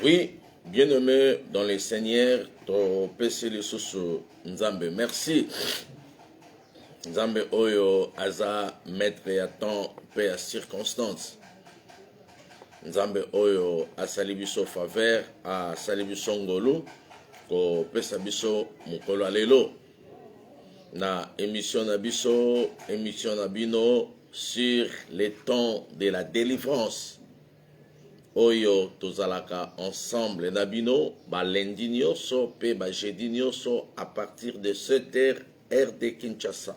Oui, bien-aimé dans les Seigneurs, to pesi lisusu Nzambe. Merci. Nzambe oyo aza maître ya temps pe ya circonstance. Nzambe oyo asali biso faveur, asali biso ngolu, ko pesa biso mokolo ya lelo. Na émission na biso, émission na bino sur les temps de la délivrance. Oyo tozalaka ensemble na bino ba lundi nyonso pe ba jeudi nyonso à partir de 7h heure de Kinshasa.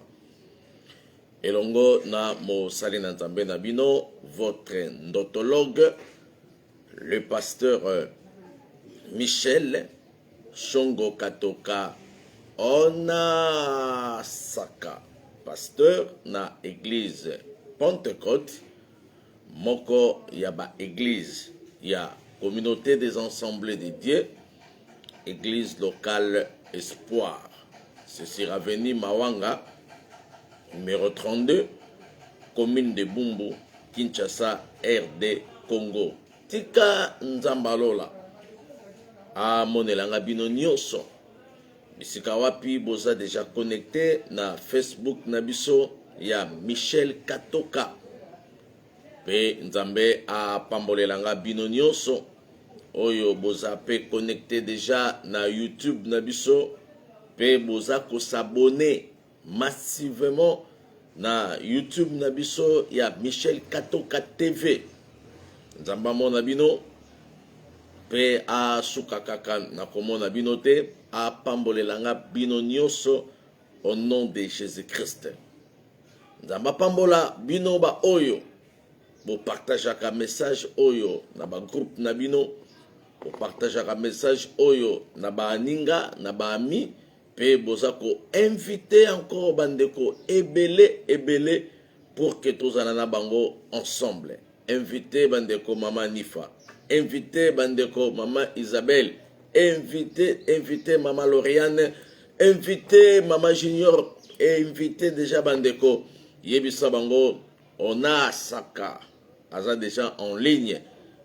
Elongo na mosali na Nzambe na bino, votre ndotologue, le pasteur Michel Shongo Katoka Onasaka, pasteur na église Pentecôte, moko ya ba église ya communauté des ensemblés de Dieu, église locale Espoir. Ceci Raveni Mawanga, numéro 32, commune de Bumbu, Kinshasa, RD Congo. Tika Nzambalola a monelanga bino nyonso. Bisika wapi boza déjà connecté na Facebook na biso ya Michel Katoka. Pe Nzambe a pambolelanga bino nyonso. Oyo boza pe connecté déjà na YouTube na biso. Pe boza ko s'abonner massivement na YouTube na biso ya Michel Katoka TV. Nzamba mona bino. Pe a sukakaka na komona bino te. A pambolelanga bino nyonso au nom de Jésus-Christ. Nzamba pambola bino ba oyo. Bo partageaka message oyo na ba groupe na bino. Bo partageaka message oyo na ba aninga, na ba ami. Pe boza ko inviter encore bandeko ebele pour que tozala na bango ensemble. Inviter bandeko Mama Nifa. Inviter bandeko Mama Isabelle. Inviter Mama Lauriane. Inviter Mama Junior. Et inviter déjà bandeko Yebisa bango Onasaka. Aza déjà en ligne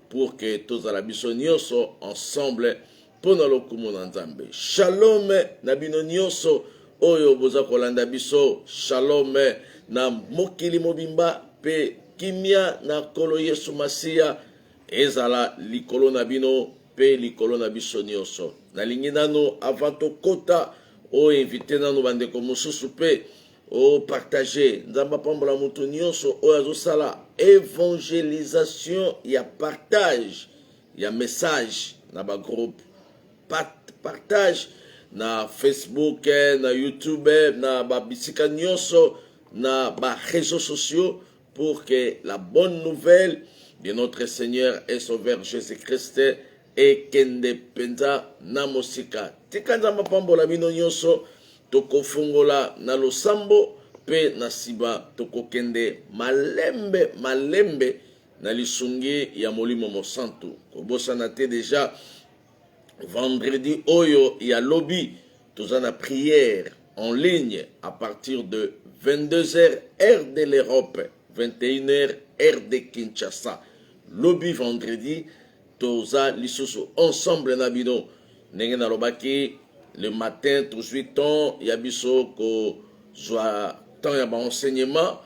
pour que tozala biso nyonso ensemble pour na lokumu na Nzambe. Shalom na bino nyonso oyo boza kolanda biso. Shalom na mokili mobimba pe kimia na kolo Yesu Masia ezala likolo na bino pe likolo na biso nyonso. Nalingi nano avant tokota o invité nano bandeko mosusu pe o partager nzamba pambola mutu nyonso o azosala évangélisation ya partage ya message na ba groupe partage na Facebook na YouTube na ba bisika nyonso na ba réseaux sociaux pour que la bonne nouvelle de notre Seigneur et Sauveur Jésus-Christ et kende penza na mosika tika nzamba pambola bino nyonso tokofungola na losambo pe na siba tokokende malembe na lisungi ya molimo mosantu kobosana te déjà vendredi oyo ya lobby tozana prière en ligne à partir de 22h heure de l'Europe, 21h heure de Kinshasa. Lobby vendredi toza lisusu ensemble na bino ndenge na lobaki le matin toujours temps ya biso ko zwa temps ya ba enseignement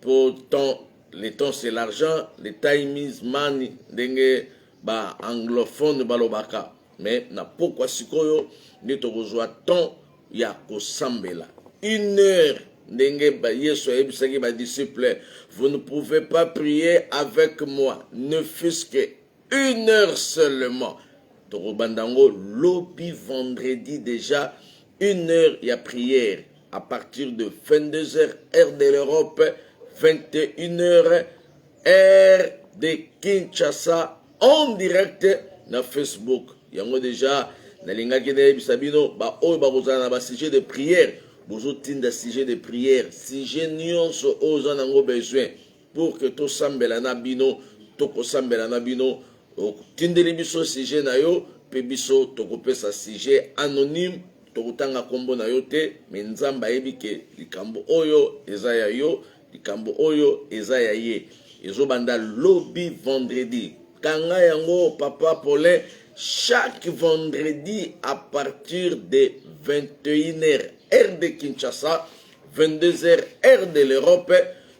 pour temps le temps c'est l'argent, le time is money ndenge ba anglophone balobaka mais na pokwa sikoyo ndi tokozwa temps ya kosambela 1 heure ndenge ba Yesu ayebisaki ba disciples, vous ne pouvez pas prier avec moi ne fût-ce que 1 heure seulement. Torobandango lobby vendredi déjà 1 heure ya prière à partir de 22h heure de l'Europe, 21h heure de Kinshasa en direct na Facebook. Yango déjà na lingaki na bisabino ba oyo ba kozana na ba sujet de prière, bozo tinda sujet de prière, sujet nyonso ozo nango besoin pour que to sambela na bino, to ko sambela na bino. Tindeli biso sujet na yo pe biso tokopesa sujet anonyme tokutanga kombo na yo te me Nzamba yebi ke likambo oyo eza ya yo likambo oyo eza ya ye ezobanda lobby vendredi kanga yango papa Paulin chaque vendredi à partir de 21h, heure de Kinshasa, 22h, heure de l'Europe,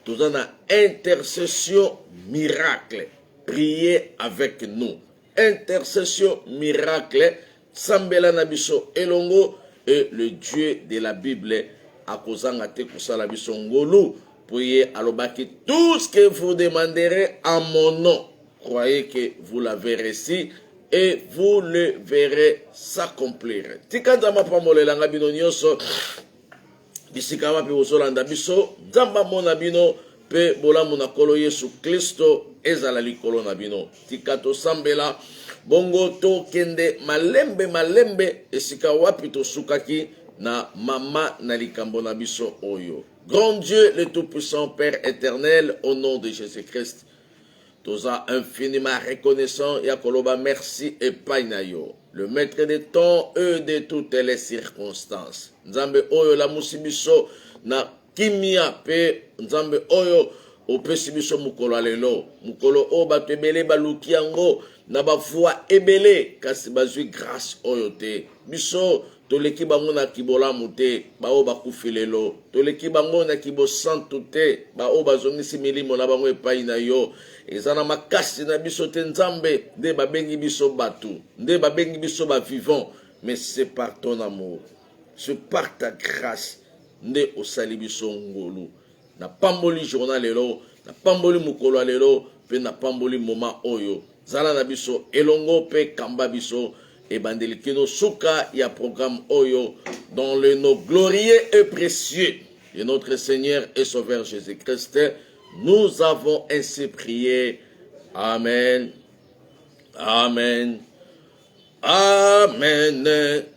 nous avons une intercession miracle. Priez avec nous. Intercession miracle. Sambela Nabiso Elongo et le Dieu de la Bible à Kozangate Kusala Biso Ngolu. Priez à l'obaki tout ce que vous demanderez en mon nom. Croyez que vous l'avez reçu et vous le verrez s'accomplir. Tikazama pamole langa bino nyoso. Bisika wapi osolanda biso. Zamba mona bino pe bolamu na kolo Yesu Kristo ezala likolo na bino. Tikato sambela. Bongo to kende malembe esika wapi to sukaki na mama na likambo na biso oyo. Grand Dieu, le Tout-Puissant, Père éternel, au nom de Jésus-Christ, toza infiniment reconnaissant, Yakoloba, merci et painayo. Le maître des temps et de toutes les circonstances. Nzambe oyo la musibiso na kimia pe nzambe oyo opesi biso mukolo alelo. Mukolo o bato ebele baluki yango na bavoi ebele kasi bazwi grâce oyo te. Biso toleki bango na kibolamu te bao bakufi lelo. Toleki bango na kibosantu te bao bazongisi milimo na bango epai na yo. Eza na makasi na biso te nzambe nde babengi biso batu, nde babengi biso ba vivant, mais c'est par ton amour, c'est par ta grâce nde osali biso ngolu. Na pamboli journal lelo, na pamboli mukolo lelo, pe na pamboli moment oyo. Zala na biso elongo pe kamba biso et bandelikino suka ya programme oyo dans le nom glorieux et précieux de notre Seigneur et Sauveur Jésus-Christ. Nous avons ainsi prié. Amen. Amen. Amen.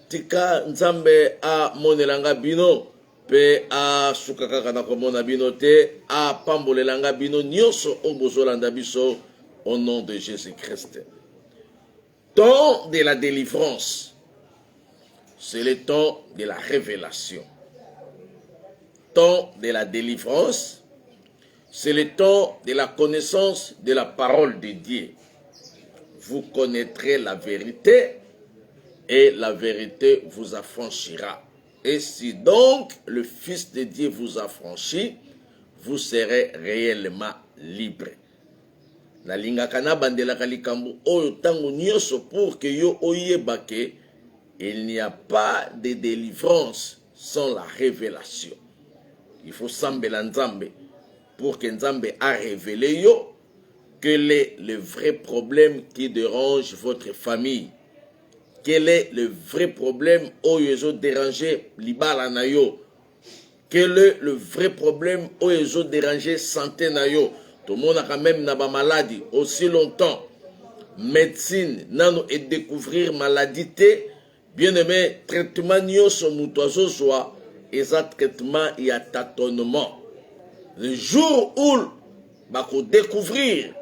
Tika nzambe a monelanga bino pe a sukaka na komona bino te a pambolelanga bino nyonso obozolanda biso au nom de Jésus-Christ. Temps de la délivrance, c'est le temps de la révélation. Temps de la délivrance, c'est le temps de la connaissance de la parole de Dieu. Vous connaîtrez la vérité et la vérité vous affranchira. Et si donc le Fils de Dieu vous affranchit, vous serez réellement libre. Na lingaka na bandelaka likambo oyo tango nyonso pour que yo oyebake, il n'y a pas de délivrance sans la révélation. Il faut sambela nzambe pour que nzambe a révélé yo quel est le vrai problème qui dérange votre famille. Quel est le vrai problème oyo ezo déranger libala na yo. Quel est le vrai problème oyo ezo déranger santé na yo. Tout le monde a quand même na ba maladie aussi longtemps. Médecine, nano et découvrir maladie té. Bien aimé, traitement nyonso muto azozwa, eza traitement ya tâtonnement. Le jour où bako découvrir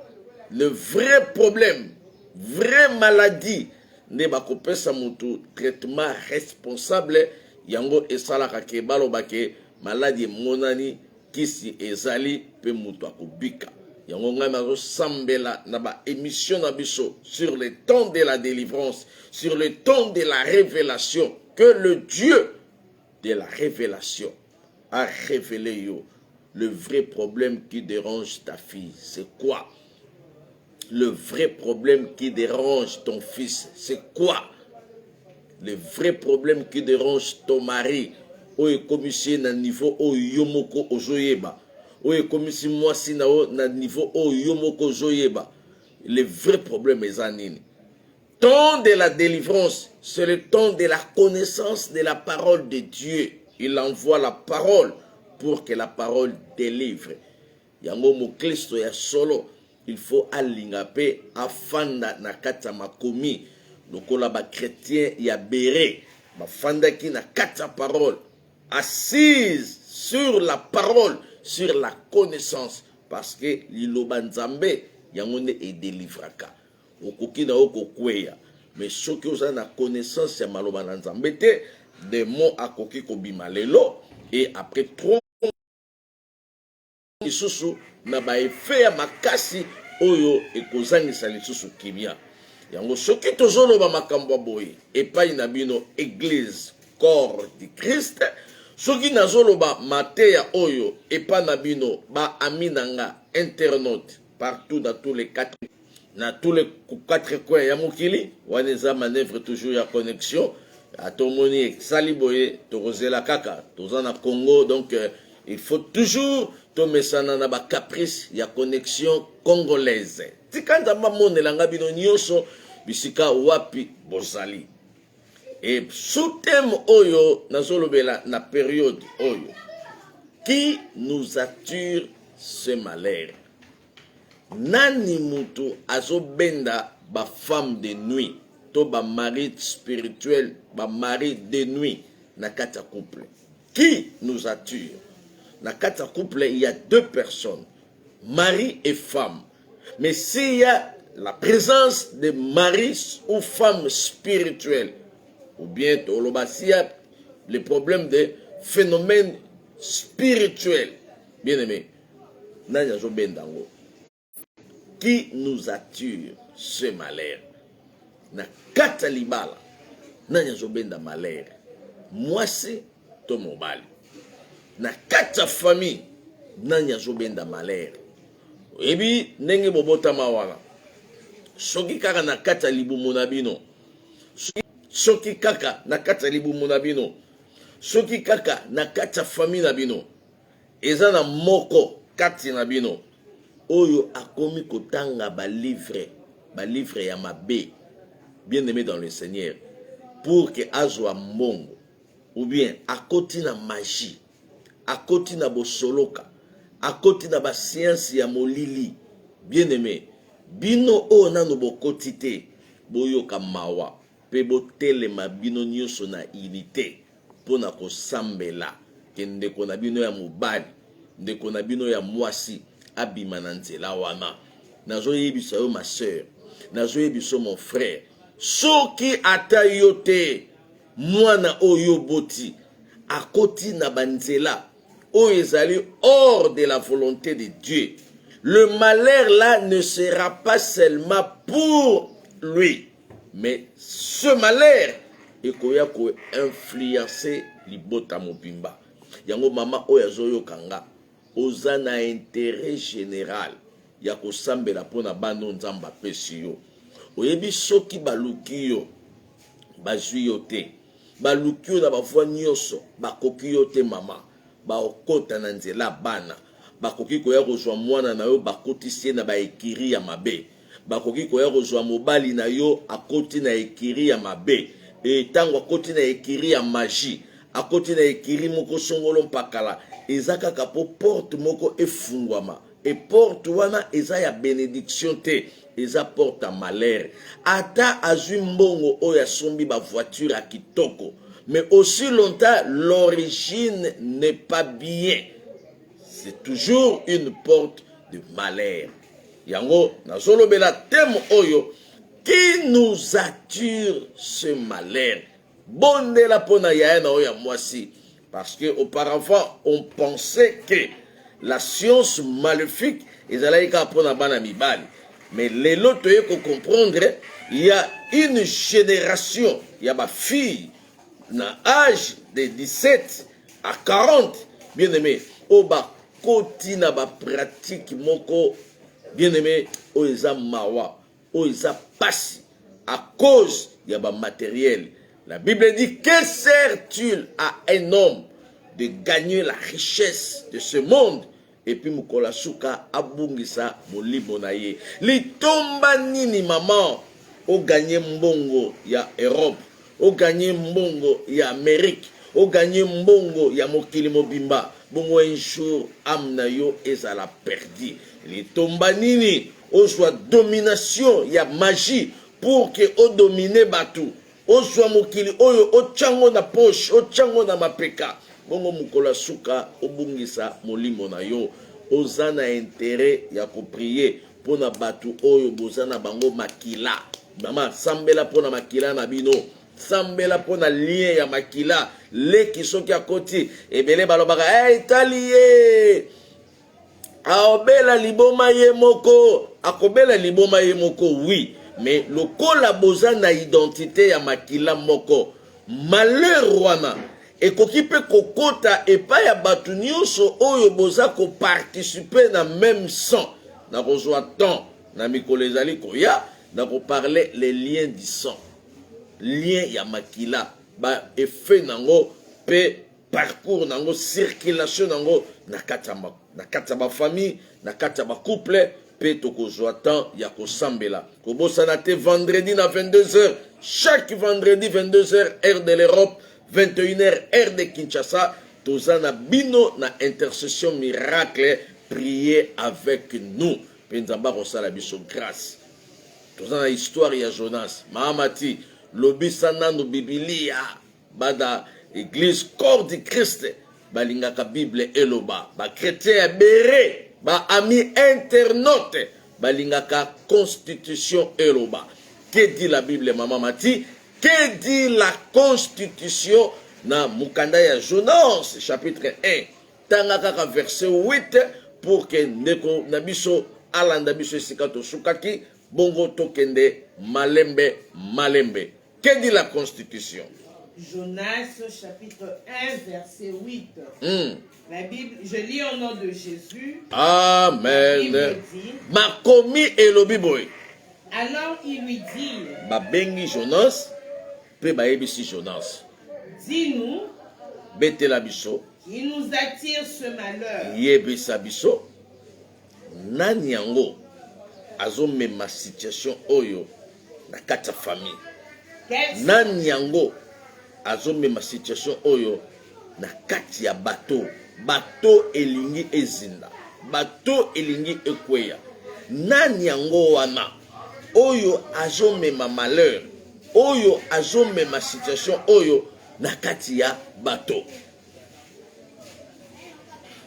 le vrai problème, vraie maladie, ne bako pesa mutu traitement responsable, yango esalaka ke balobake maladie monani kisi ezali pe mutu akobika. Yango ngai mazo sambela na ba émission na biso sur le temps de la délivrance, sur le temps de la révélation, que le Dieu de la révélation a révélé yo. Le vrai problème qui dérange ta fille, c'est quoi? Le vrai problème qui dérange ton fils, c'est quoi? Le vrai problème qui dérange ton mari, oye komisie na niveau oyo yomoko ozoyeba. Oye komisi mwasi na o na niveau oyo yomoko ozoyeba. Le vrai problème est anini. Temps de la délivrance, c'est le temps de la connaissance de la parole de Dieu. Il envoie la parole pour que la parole délivre. Yango mo Kristo ya solo, il faut alingape afanda na kata makomi. Lokola ba chrétien ya béré, ba fanda ki na kata parole, assise sur la parole, sur la connaissance, parce que liloba nzambe yango ne e délivraka. Okoki na okokweya, mais soki oza na connaissance ya maloba na nzambe te, des mots akoki kobima lelo, et après trop lisusu na ba effet ya makasi oyo ekozangisa lisusu kimia. yango soki tozoloba makambo boye epai na bino église corps du Christ, soki nazoloba mateya oyo epai na bino ba aminanga internaute partout dans tous les quatre coins ya mokili wana eza manœuvre toujours ya connexion atomoni sali boye tokozela kaka toza na Congo, donc il faut toujours tomesana na ba caprice ya connexion congolaise tikanda mamonelanga bino nyonso bisika wapi bozali. Et sous thème oyo nazolobela na période oyo qui nous attire ce malheur. Nani mutu azobenda ba femme de nuit to ba mari spirituel ba mari de nuit na kata couple. Qui nous attire? Na kata couple il y a deux personnes, mari et femme. Mais s'il y a la présence de mari ou femme spirituelle, ou bien s'il y a le problème de phénomènes spirituels, bien aimé, nani azobendango. Qui nous attire ce malheur? Na kata libala nani azobenda malheur? Mwasi to mobali. Na kata famille nani azobenda malheur? Ebi ndenge bobotama wana soki kaka na kata libumu na bino, soki kaka na kata libumu na bino, soki kaka na kata famille na bino, eza na moko kati na bino oyo akomi kotanga ba livre ya mabe, bien aimé dans le Seigneur, pour que azwa mbongo, ou bien akoti na magie, akoti na bosoloka, akoti na ba science ya molili, bien aimé, bino o nanu bokoti te, boyoka mawa, pe botelema bino nyonso na unité, pona kosambela, ke ndeko na bino ya mobali, ndeko na bino ya mwasi, abima na nzela wana. Nazo yebisa yo ma sœur, nazo yebiso mon frère, soki ata yo te mwana oyo boti akoti na banzela oyo ezali hors de la volonté de Dieu, le malheur là ne sera pas seulement pour lui, mais ce malheur ekoya ko influencer libota mobimba. Yango mama oyo azoyokanga oza na intérêt général ya kosambela pona bano nzamba pesi yo. Oyebi soki baluki yo bazwi yo te, baluki yo na bavwa nyonso bakoki yo te mama, baokota na nzela bana, bakoki koya kozwa mwana na yo bakotisi na baekiri ya mabe, bakoki koya kozwa mobali na yo akoti na ekiri ya mabe, tango akoti na ekiri ya magie, akoti na ekiri moko songolo mpakala, eza kaka po porte moko efungwama, e porte wana eza ya bénédiction te, eza porte à malheur. Ata azwi mbongo oyo asombi ba voiture à kitoko, mais aussi longtemps l'origine n'est pas bien, c'est toujours une porte de malheur. Yango nazolobela thème oyo qui nous attire ce malheur. Bonne la pona yaena oya mwasi, parce que auparavant on pensait que la science maléfique ezalaika pona bana mibali, mais les loto yeko comprendre, il y a une génération, il y a ma fille na âge de 17 à 40, bien aimé, oba koti na ba pratique moko, bien aimé, oeza mawa, oeza pasi à cause ya ba matériel. La Bible dit, que sert-il à un homme de gagner la richesse de ce monde et puis mukola suka abungisa molimo na ye? Litomba nini maman o gagner mbongo ya Europe, o gagner mbongo ya Amérique, o gagner mbongo ya mokili mobimba, bongo un jour amna yo ezala perdu. Litomba nini o soit domination ya magie pour que o dominer batu, o soit mokili oyo o chango na poche, o chango na mapeka, bongo mukola suka obungisa molimo na yo. Ozana intérêt ya ko prier pona batu oyo bozana bango makila. Mama sambela pona makila na bino, sambela pona lien ya makila, le kisoki akoti ebele balobaka hey taliye aobela liboma ye moko, akobela liboma ye moko, oui, mais lokola boza na identité ya makila moko malheur wana ekoki mpe kokota epai ya bato nyonso oyo boza koparticipe na même sang. Nakozwa temps na mikolo ezali koya nakoparle les liens du sang, lien ya makila ba effet nango pe parcours nango, circulation nango na kati ya ba famille, na kati ya ba couple pe tokozwa temps ya kosambela kobosana te vendredi na 22h, chaque vendredi 22h heure de l'Europe, 21h heure de Kinshasa. Tozana bino na intercession miracle, prier avec nous penzamba kosala biso grâce. Tozana histoire ya Jonas Mahamati lobisana no Biblia bada église corps du Christ balingaka Bible eloba ba chrétien béré ba ami internaute balingaka constitution eloba. Que dit la Bible Maman Mati? Que dit la constitution na mukanda ya Jonas chapitre 1 tangaka verset 8 pour que ndeko na biso alanda biso sikato sukaki bongo tokende malembe malembe. Que dit la constitution? Jonas chapitre 1 verset 8. La Bible, je lis au nom de Jésus. Amen. La Bible dit, Makomi elobi boy. alors il lui dit, Babengi Jonas pe baebisi Jonas. dis-nous, Betela biso. qui nous attire ce malheur. Yebisa biso. Nani yango azomema situation oyo na kati ya famille. Nani yango azomema situation oyo na kati ya bato. Bato elingi ezinda, bato elingi ekweya. Nani yango wana oyo azomema malheur, oyo azomema situation oyo na kati ya bato.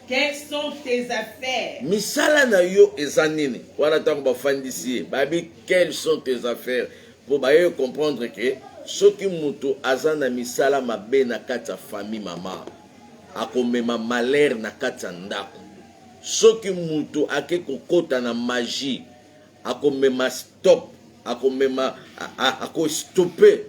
Quelles sont tes affaires? Misala na yo ezanini. Wana tango bafandisi babi quelles sont tes affaires pour baye comprendre que soki mutu azana misala mabe na kati ya famille mama akomema malheur na kati ya ndako. Soki mutu ake kokota na magie akomema stop, akomema akostope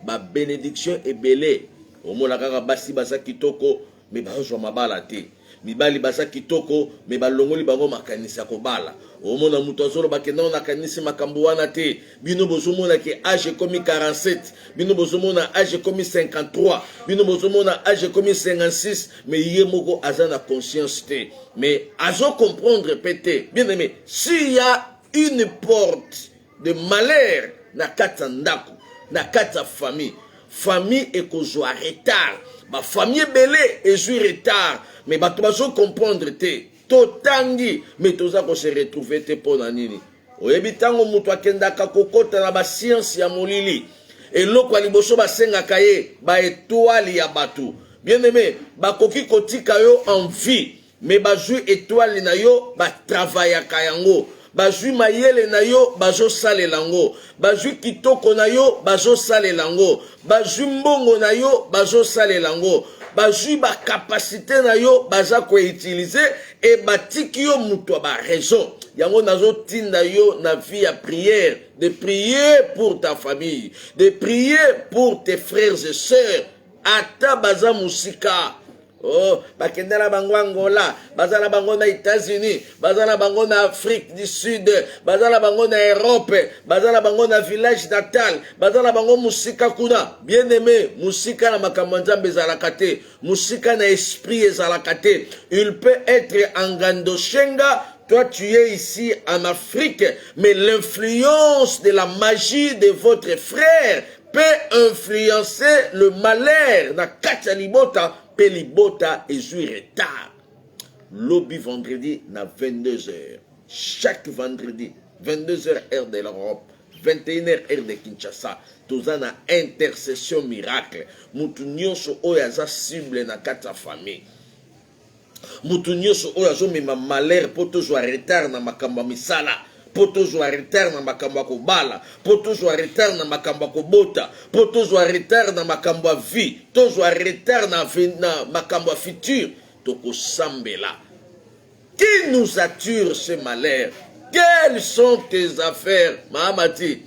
ba bénédiction ebele. Omona kaka basi basa kitoko me bazwa mabala te. Mibali basa kitoko me balongoli bango makanisa kobala. Omona mutu azolo bakenda na kanisi makambo wana te. Bino bozomona ke âge komi 47, bino bozomona âge komi 53, bino bozomona âge komi 56, mais ye moko azana conscience te. Mais azo comprendre pété. Bien aimé, s'il y a une porte de malheur na kata ndako, na kata famille, famille ekozwa retard. Ba famille belé ezui retard, mais bato bazo comprendre te. Totangi, mais toza ko se retrouver te pona nini. Oyebi tango mutu akendaka kokota na ba science ya molili. Eloko ya liboso basengaka ye ba étoile ya bato. Bien aimé, bakoki kotika yo en vie, mais bazui étoile na yo ba travaillaka yango. Bazui mayele na yo bazo sale lango, bazui kitoko na yo bazo sale lango, bazui mbongo na yo bazo sale lango, bazui ba capacité na yo baza ko utiliser et batiki yo mutu ba raison. Yango nazo tinda yo na vie ya prière, de prier pour ta famille, de prier pour tes frères et sœurs, ata baza musika. Oh, bakendela bango Angola, bazala bango na États-Unis, bazala bango na Afrique du Sud, bazala bango na Europe, bazala bango na village natal, bazala bango musika kuna. Bien aimé, musika na makambo nzambe ezalaka te, musika na esprit ezalaka te. Il peut être en Gandoshenga. Toi, tu es ici en Afrique, mais l'influence de la magie de votre frère peut influencer le malheur na kati ya libota. Pelibota et jouer retard. Lobby vendredi na 22h. Chaque vendredi, 22h heure de l'Europe, 21h heure de Kinshasa. Toza na intercession miracle. Mutu nyonso oyo aza cible na kati ya famille. Mutu nyonso oyo azomema malheur po tozwa retard na makambo misala. Po tozwa retard na makambo kobala, po tozwa retard na makambo kobota, po tozwa retard na makambo vie, tozwa retard na makambo futur, toko sambela. Qui nous attire ce malheur? Quelles sont tes affaires? Mahamati,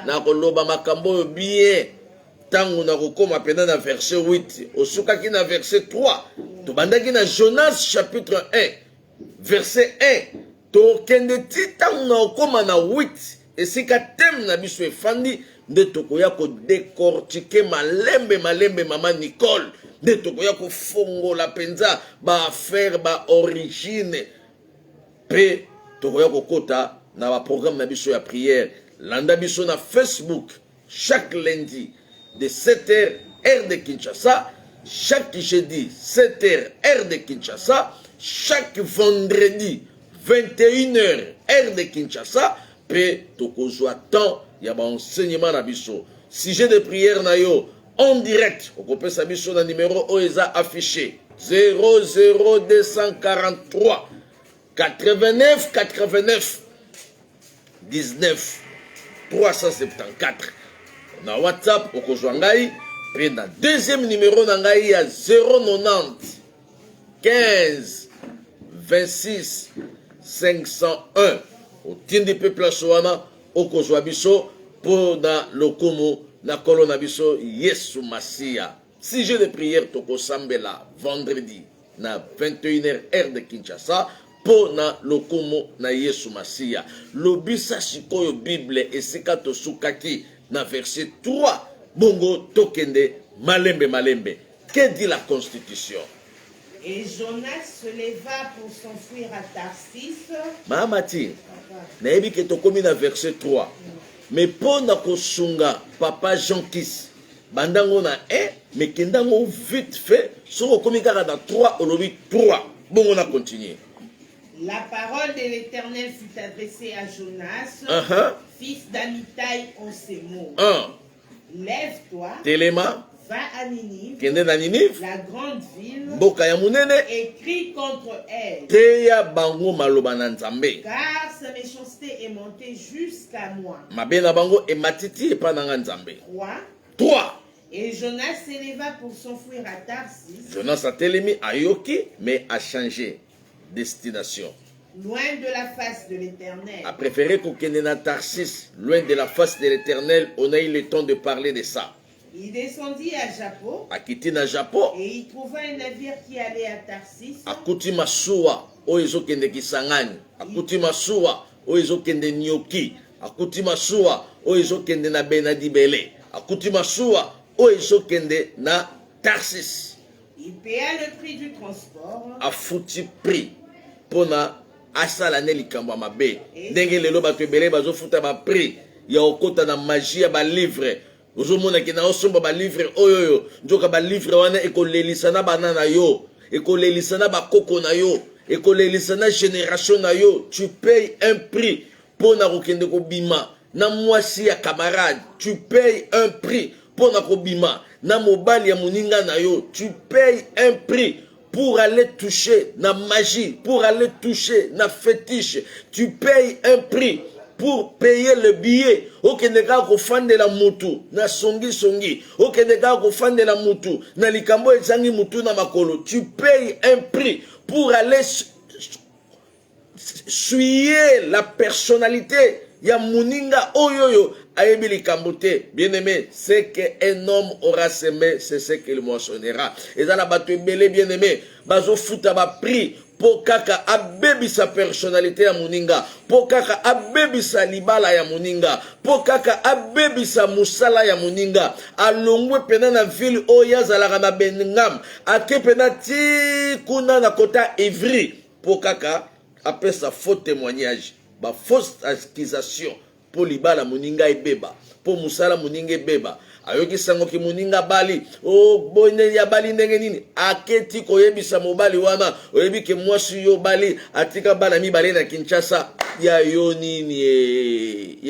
na koloba makambo bien tango na kokoma pena na verset 8 osukaki na verset 3 tobandaki na Jonas chapitre 1 verset 1 tokende ti tango na kokoma na 8 esika teme na biso efandi nde tokoya kodecortike malembe mama Nicole nde tokoya kofongola penza baaffaire baorigine pe tokoya kokota na baprogramme na biso ya prière landa biso na Facebook chaque lundi de 7h heure de Kinshasa, chaque jeudi 7h heure de Kinshasa, chaque vendredi 21h heure de Kinshasa, pe tokozwa temps ya ba enseignement na biso. Sujet de prière na yo en direct, okopesa biso na numéro oeza affiché 00243 89 89 19 374. Na WhatsApp okozwa ngai pe na deuxième numéro na ngai ya 090 15 26 501 otindi pe place wana okozwa biso po na lokumu na kolo na biso Yesu Masia. Sujet de prière tokosambela vendredi na 21h heure de Kinshasa po na lokumu na Yesu Masia. Lobisa sikoyo Bible esika tosukaki na verset 3 bongo tokende malembe. Que dit la Constitution? Et Jonas se leva pour s'enfuir à Tarsis. Mahamati, nayebi ke tokomi na verset 3. Mais po na kosunga papa Jean Kis bandango na 1 mais kendango vite fait soko komi kaka na 3 olobi 3 bongo na continuer. La parole de l'Éternel fut adressée à Jonas, fils d'Amitai, en ces mots. Lève-toi, Téléma, va à Ninive, kende na Ninive, la grande ville, mboka ya munene, et crie contre elle. Teya bango maloba na Nzambe. Car sa méchanceté est montée jusqu'à moi. Mabe na bango e matiti epa na Nzambe. 3. Et Jonas s'éleva pour s'enfuir à Tarsis. Jonas a télémi a yoki, mais a changé destination. Loin de la face de l'Éternel. A préféré qu'on na Tarsis, loin de la face de l'Éternel, on a eu le temps de parler de ça. Il descendit à Japo. A quitté na Japo. Et il trouva un navire qui allait à Tarsis. A kuti masuwa, oezo kende Kisangani. A kuti masuwa, oezo kende Nyoki. A kuti masuwa, oezo kende na Benadibele. A kuti masuwa, oezo kende na Tarsis. Il paya le prix du transport. A foutu prix pona asala ne likambo mabe. Ndenge lelo bato ebele bazofuta ba prix ya okota na magie ba livre. Ozomona ki na osomba ba livre oyoyo njoka ba livre wana ekolelisa na banana yo, ekolelisa na bakoko na yo, ekolelisa na génération na yo. Tu payes un prix pona kokende ko bima na mwasi ya camarade. Tu payes un prix pona ko bima na mobali ya moninga na yo. Tu payes un prix pour aller toucher na magie, pour aller toucher na fétiche. Tu payes un prix pour payer le billet. Okeneka ko fande la mutu na songi. Okeneka ko fande la mutu na likambo ezangi mutu na makolo. Tu payes un prix pour aller suyer la personnalité ya muninga oyoyo ayebi likambo te. Bien-aimé, c'est qu'un homme aura semé, c'est ce qu'il moissonnera. Et dans la bateau belé, bien-aimé, bazo futa ba prix pour kaka abebi sa personnalité ya muninga, pour kaka abebi sa libala ya muninga, pour kaka abebi sa musala ya muninga, alongwe pena na ville oya zalaka na Beningam, ake pena ti kuna na kota Ivry, pour kaka apè sa faux témoignage, ba fausse accusation, pour libala muninga ebeba, pour musala muninga ebeba. Ayoki sango ki muninga bali, oh bonne ya bali ndenge nini, aketi koyebisa mobali wana, oyebi ke mwasi yo bali, atika bala mi bali na Kinshasa, ya yo nini,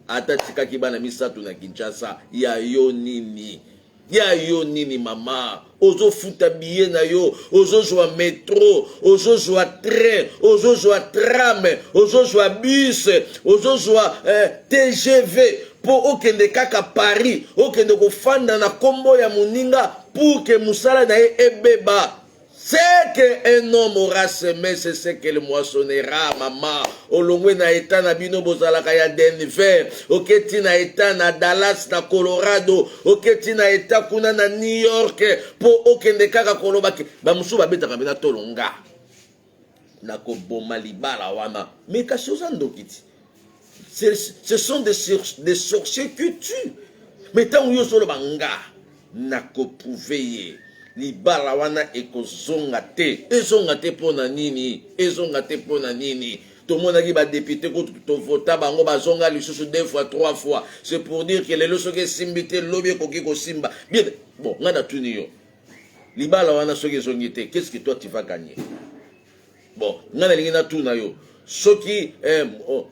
atatika ki bana misatu na Kinshasa, ya yo nini mama, ozo futa billet na yo, ozo jwa métro, ozo jwa train, ozo jwa tram, ozo jwa bus, ozo jwa TGV, pour okende kaka Paris, okende ko fanda na kombo ya muninga pour que musala na ye ebeba. C'est qu'un homme aura semé, c'est ce qu'il moissonnera, maman. Olongwe na eta na bino bozalaka ya Denver, oketi na eta na Dallas na Colorado, oketi na eta kuna na New York, po okende kaka kolobaki, ba musu babetaka bina tolonga. Na ko boma libala wana. Mais kasi ozandokiti. Ce sont des sorciers que tuent. Mais tant que vous banga, na ko pouveye. Libala wana ekozonga te. Ezonga te pona nini. Ezonga te pona nini. Tout le monde a dit que député to vota bango bazonga lisusu 2 fois 3 fois. C'est pour dire que les loso ke simbité lobby ko ko simba. Bien. Bon, ngana tuni yo. Libala wana soki zongite. Qu'est-ce que toi tu vas gagner? Bon, ngana lingina tuna yo. Soki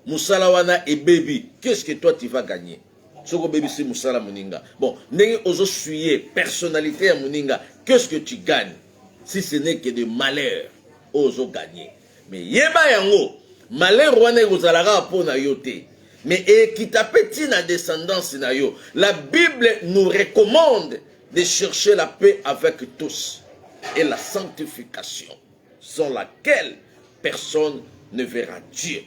musala wana et baby, qu'est-ce que toi tu vas gagner? Soko baby c'est musala muninga. Bon, nenge ozo suyer personnalité à muninga, qu'est-ce que tu gagnes? Si ce n'est que de malheur, ozo gagner. Mais yeba yango, malheur wana ozalaka pona yo te. Mais ekitape na descendance na yo. La Bible nous recommande de chercher la paix avec tous et la sanctification, sans laquelle personne ne verra Dieu.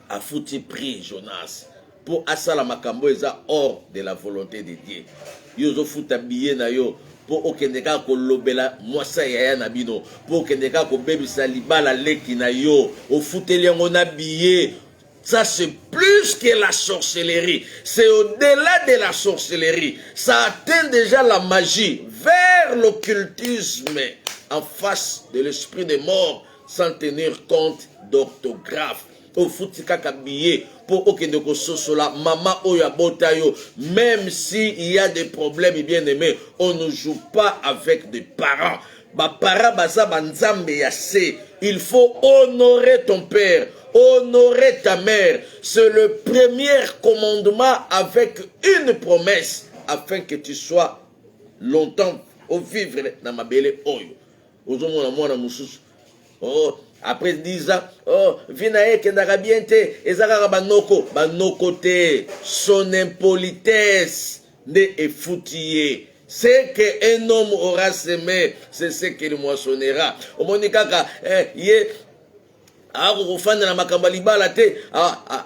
A foutu prie Jonas pour asala makambo eza hors de la volonté de Dieu. Yozo futa biye na yo pour okendeka ko lobela mwasa ya na bino pour okendeka ko bebisa libala leki na yo o futeli yango na biye. Ça c'est plus que la sorcellerie, c'est au-delà de la sorcellerie. Ça atteint déjà la magie vers l'occultisme en face de l'esprit des morts sans tenir compte d'orthographe. Au foutika kabillé pour okende ko sosola maman oya botayo, même si il y a des problèmes bien aimés, on ne joue pas avec des parents. Ba para baza banzambe yasse. Il faut honorer ton père, honorer ta mère. C'est le premier commandement avec une promesse afin que tu sois longtemps au vivre dans ma belle oyo. Ozomona mwana mususu. Oh, après 10 ans, oh, vinae kendaka bien te, ezaka banoko, banoko te, son impolitesse ne efoutie. C'est qu'un homme aura semé, c'est ce qu'il moissonnera. Au monikaka, ye, akufanda na makamba libala te,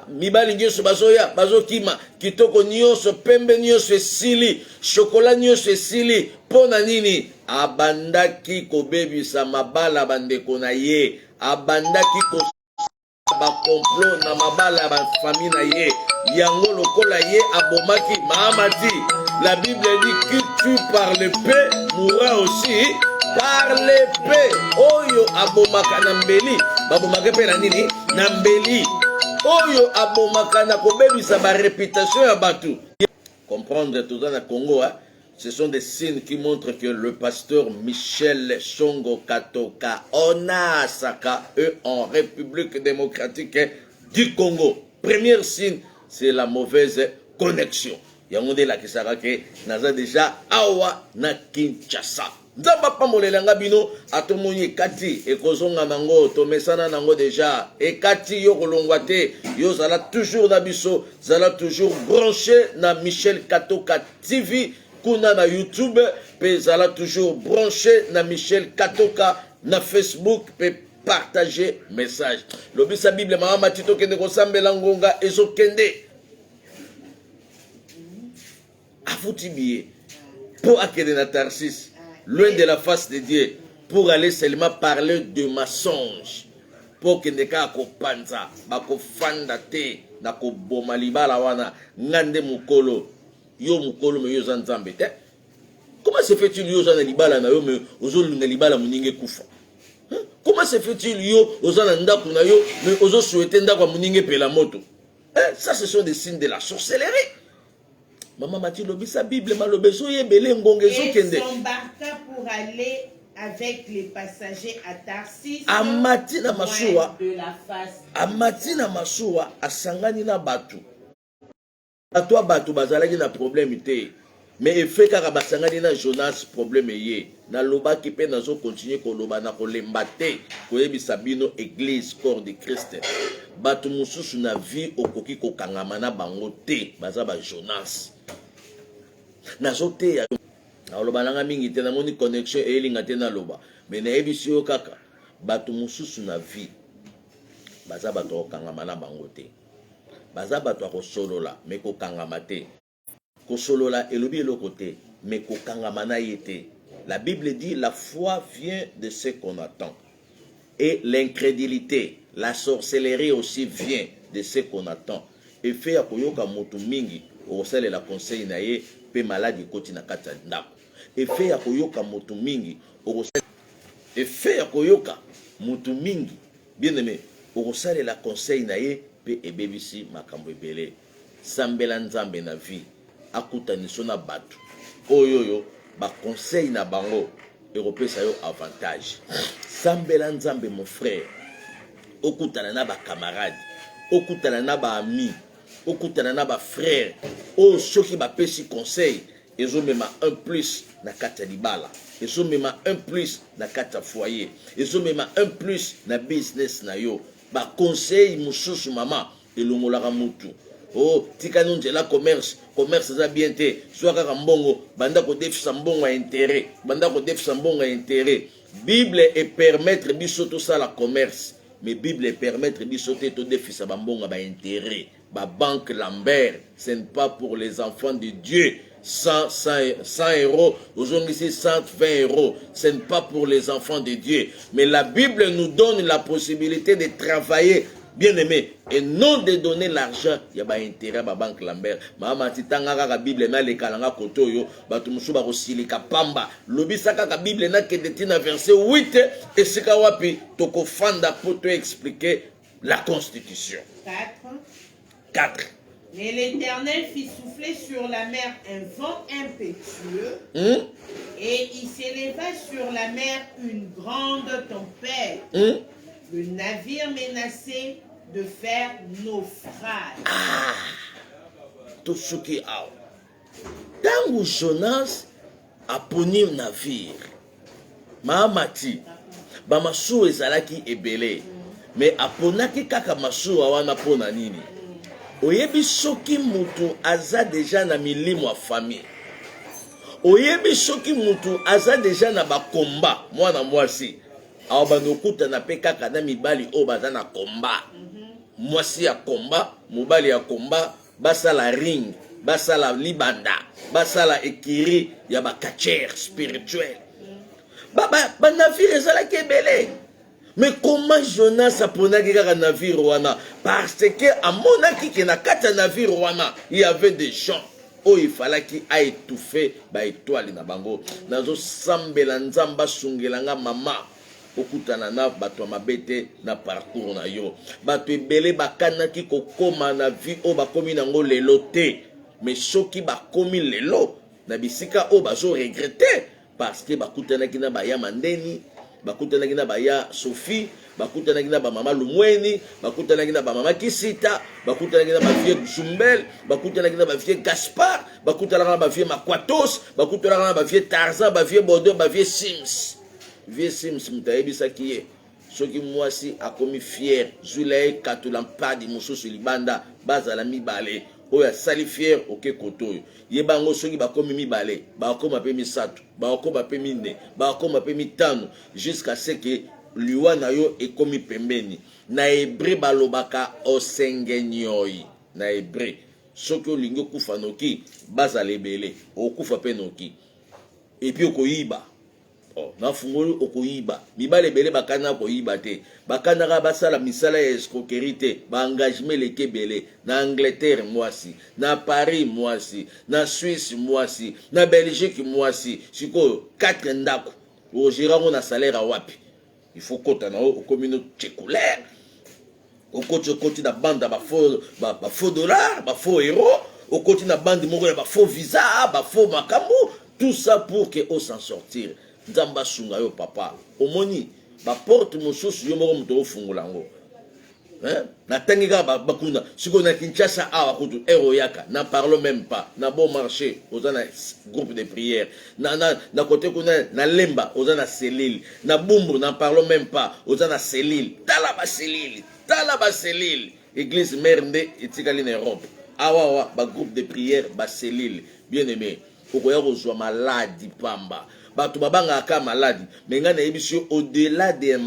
mibali nyonso bazoya, bazokima, kitoko nyonso, pembe nyonso esili, chocolat nyonso esili, pona nini? Abandaki kobebisa mabala bandeko na ye, abandaki ko ba complot na mabala ba famille na ye, yango lokola ye abomaki mahamati. La Bible dit qui tue par l'épée mourra aussi par l'épée. Oyo abomaka na mbeli, babomaka pe na nini? Na mbeli. Oyo abomaka na kobebisa ba réputation ya batu. Comprendre tout ça na Congo, hein? Ce sont des signes qui montrent que le pasteur Michel Songo Katoka Onasaka est en République démocratique du Congo. Premier signe, c'est la mauvaise connexion. Yangonde la kisaka ke naza déjà awa na Kinshasa. Nzamba pamolela nga bino atomoni ekati ekozonga nango tomesana nango déjà ekati yo kolongwa te yo zala toujours na biso zala toujours branché na Michel Katoka TV kuna na YouTube pe zala toujours branché na Michel Katoka na Facebook pe partager message. Lobisa Bible mama matito kende kosambela ngonga ezokende afoutibié pour acquérir la Tarsis loin de la face de Dieu pour aller seulement parler de mensonges pour que ne ka ko panza bako fanda te na ko boma libala wana ngande mukolo yo mukolo me yo zanzambe te. Comment se fait-il yo zana libala na yo me ozo lunga libala muninge kufa? Comment se fait-il yo ozana ndaku na yo me ozo souhaiter ndaku muninge pela moto? Ça ce sont des signes de la sorcellerie. Maman Mathieu lobisa Bible malobezo yebele ngongezo kende. Ils s'embarqua pour aller avec les passagers à Tarsis. Amatina masuwa. De la face. Amatina masuwa asangani na batu. Atwa batu bazalaki na problème te. Mais effet kaka basangani na Jonas problème ye. Na loba ki pe nazo continuer ko loba na ko lemba te. Ko yebisa bino église corps de Christ. Batu mususu na vie okoki ko kangama na bango te. Baza ba Jonas. Nazote aloba nanga mingi te namoni connexion elinga te na loba mais nayebisi yo kaka bato mosusu na vie baza bato okangama na bango te baza bato akosolola mais kokangama te kosolola elobi eloko te mais kokangama na ye te. La Bible dit la foi vient de ce qu'on attend et l'incrédulité la sorcellerie aussi vient de ce qu'on attend. Et fait ya koyoka motu mingi okosalela conseil na ye pe maladi koti na kati ya ndako. Et fait ya koyoka motu mingi okosalela et fait ya koyoka motu mingi bien aimé okosalela conseil na ye pe ebebisi makambo ebele. Sambela nzambe na vie akutaniso na bato oyoyo ba conseil na bango européen yo avantage. Sambela nzambe mon frère okutana na ba camarade okutana na ba ami okutana na ba frère o soki ba pesi conseil ezomema un plus na kata libala ezomema un plus na kata foyer ezomema un plus na business na yo ba conseil mususu mama elongolaka mutu. Oh, tika nunjela commerce za bien te soka ka mbongo banda ko defisa mbongo ya intérêt banda ko defisa mbongo ya intérêt. Bible et permettre biso tout ça la commerce mais Bible et permettre biso to defisa ba mbongo ba intérêt ba banque Lambert. Ce n'est pas pour les enfants de Dieu. 100 euros, aujourd'hui c'est 120 euros. Ce n'est pas pour les enfants de Dieu. Mais la Bible nous donne la possibilité de travailler, bien aimé, et non de donner l'argent. Il y a un intérêt à la banque Lambert. Maman, si tu as la Bible, na le kalanga kotoyo, ba tu musuba rosilika pamba. Lobi saka la Bible na ke detina verset 8 et sika wapi toko fanda pour te expliquer la Constitution. 4. Mais l'Éternel fit souffler sur la mer un vent impétueux, et il s'éleva sur la mer une grande tempête. Le navire menaçait de faire naufrage. Tout ce qui a. Tango Jonas a poni navire. Mahamati. Bamasu ezalaki ebele. Mais aponaki kaka masu wana pona nini. Oyebi soki mutu aza deja na milimo ya famille. Oyebi soki mutu aza deja na bakomba mwana mwasi. Awa banokuta na pe kaka na mibali o baza na komba. Mwasi ya komba, mobali ya komba, basala ring, basala libanda, basala ekiri ya bakacher spirituel. Ba navire ezalaki ebele. Mais comment Jonas a ponaki kaka navire wana? Parce que à monaki ke na kata navire wana, il y avait des gens où il fallait qu'il a étouffé ba étoile na bango. Nazo sambela nzamba sungelanga mama. Okutana na bato mabete na parcours na yo. Bato ebele bakanaki kokoma na vie o bakomi nango lelo te. Mais soki bakomi lelo na bisika o bazo regretter parce que bakutanaki na baya mandeni. Bakutanaki na baya Sophie, bakutanaki na ba mama Lumweni, bakutanaki na ba mama Kisita, bakutanaki na ba vie Zumbel, bakutanaki na ba vie Gaspard, bakutanaki na ba vie Makwatos, bakutanaki na ba vie Tarzan, ba vie Bordeaux, ba vie Sims. Vie Sims mutayebi sakiye. Soki mwasi akomi fier, Zulay Katulampadi mususu libanda, bazala mibale. Oya sali fier oke kotoyo. Yebango soki bakomi mibale, bakoma pe misato, bakoma pe mine, bakoma pe mitano jusqu'à ce que liwa na yo ekomi pembeni. Na hébreu balobaka osengenyoi. Na hébreu soki olingi kufa noki bazala ebele, okufa pe noki. Et puis okoyiba. Oh, na fungoli okoyiba. Mibale bele bakana koyiba te. Bakana ka basala misala ya escroquerie te. Ba engagement leke bele. Na Angleterre mwasi, na Paris mwasi, na Suisse mwasi, na Belgique mwasi. Siko 4 ndako. Ojirango na salaire wapi. Il faut kota na o communauté séculaire. Okoti na bande ba faux dollars, ba faux euros. Okoti na bande moko ba faux visa, ba faux makambo. Tout ça pour que on s'en sortir. Nzamba sunga yo papa omoni ba porte mosusu yo moko muto ofungula ngo na tangika bakuna siko na Kinshasa awa kutu eroyaka na parle même pas na bon marché ozana groupe de prière na côté kuna na Lemba ozana cellule na Bumbu na parle même pas ozana cellule tala ba cellule église mère nde etikali na Europe awa ba groupe de prière ba cellule bien aimé okoya kozwa maladi pamba. Bato babanga aka maladi. Mais nga na yebisi au-delà des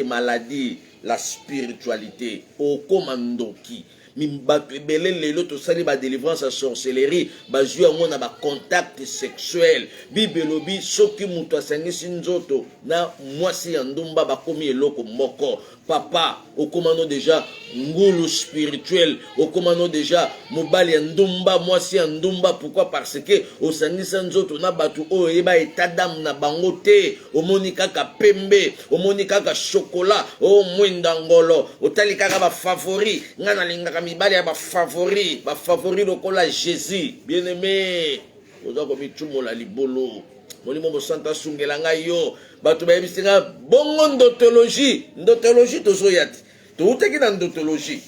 maladies, la spiritualité, okoma ndoki. Bato ebele lelo tosali ba délivrance à sorcellerie, bazwi yango na ba contact sexuel. Bibelobi soki mutu asangisi nzoto na mwasi ya ndumba bakomi eloko moko. Papa, okomano déjà ngulu spirituel, okomano déjà mobali ya ndumba, mwasi ya ndumba. Pourquoi? Parce que osangisa nzoto na batu oyo yeba état d'âme na bango te. Omoni kaka pembe, omoni kaka chocolat, o mwinda ngolo, otali kaka ba favori. Ngana lingaka mibali ya ba favori lokola Jésus. Bien aimé, oza komi chumola libolo. Molimo mo santa sungela ngai yo. Bato bayebisinga bongo ndotologie tozoyati. Touteki na ndotologie.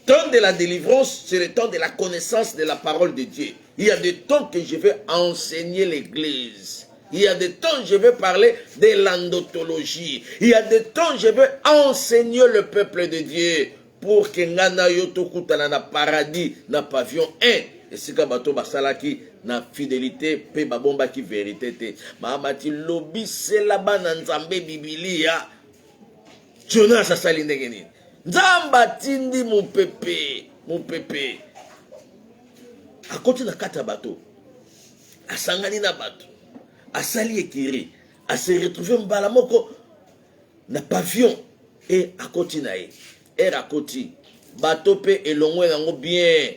Temps de la délivrance, c'est le temps de la connaissance de la parole de Dieu. Il y a des temps que je vais enseigner l'église. Il y a des temps je vais parler de l'endotologie. Il y a des temps je vais enseigner le peuple de Dieu pour que ngana yo tokutana na paradis na pavillon 1. Et si bato basalaki na fidélité pe babomba ki vérité te. Mahamati lobi c'est là-bas na nzambe Biblia. Jonas asali ndenge nini? Nzamba tindi mon pepe. Akoti na kata bato. Asangani na bato. Asali ekiri. Ase retrouver mbala moko na pavillon et akoti na ye. Akoti bato pe elongwe nango bien.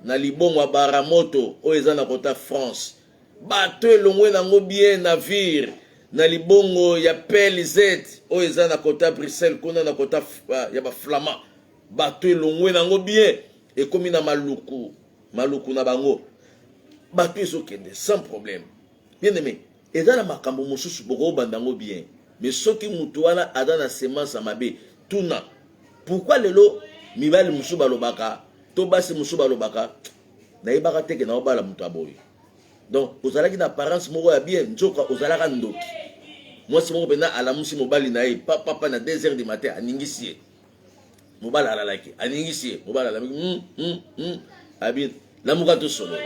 Na libongo ya baramoto oyo eza na kota France. Bato elongwe nango bien navire na libongo ya PLZ oyo eza na kota Bruxelles kuna na kota ya ba Flama. Bato elongwe nango bien ekomi na maluku na bango. Bato ezokende sans problème. Bien aimé, eza na makambo mosusu boko bandango bien. Mais soki mutu wana aza na semence mabe tuna. Pourquoi lelo mibali musu balobaka to basi musu balobaka na yebaka teke na obala mutu aboyi. Donc ozalaki na apparence moko ya bien nzoka ozalaka ndoki. Mwasi moko pena alamusi mobali na ye papa na 2h du matin aningisi ye. Mobali alalaki aningisi ye mobali alamaki abin lamuka to solo.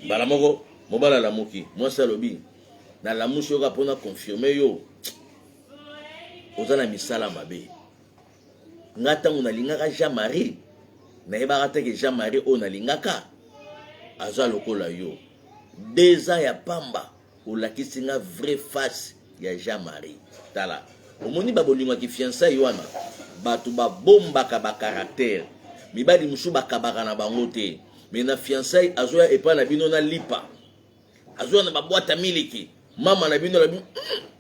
Bala moko mobali alamuki mwasi alobi na lamusi yoka pona confirmer yo ozala misala mabe. Ngata unalingaka Jean-Marie na yebaka teke Jean-Marie o nalingaka aza lokola yo 2 ans ya pamba olakisi nga vrai face ya Jean-Marie. Tala omoni babolinga ki fiançailles wana bato babombaka ba caractère mibali musu bakabaka na bango te. Mais na fiançailles azoya epa na bino na lipa azoya na baboîte miliki mama na bino la bino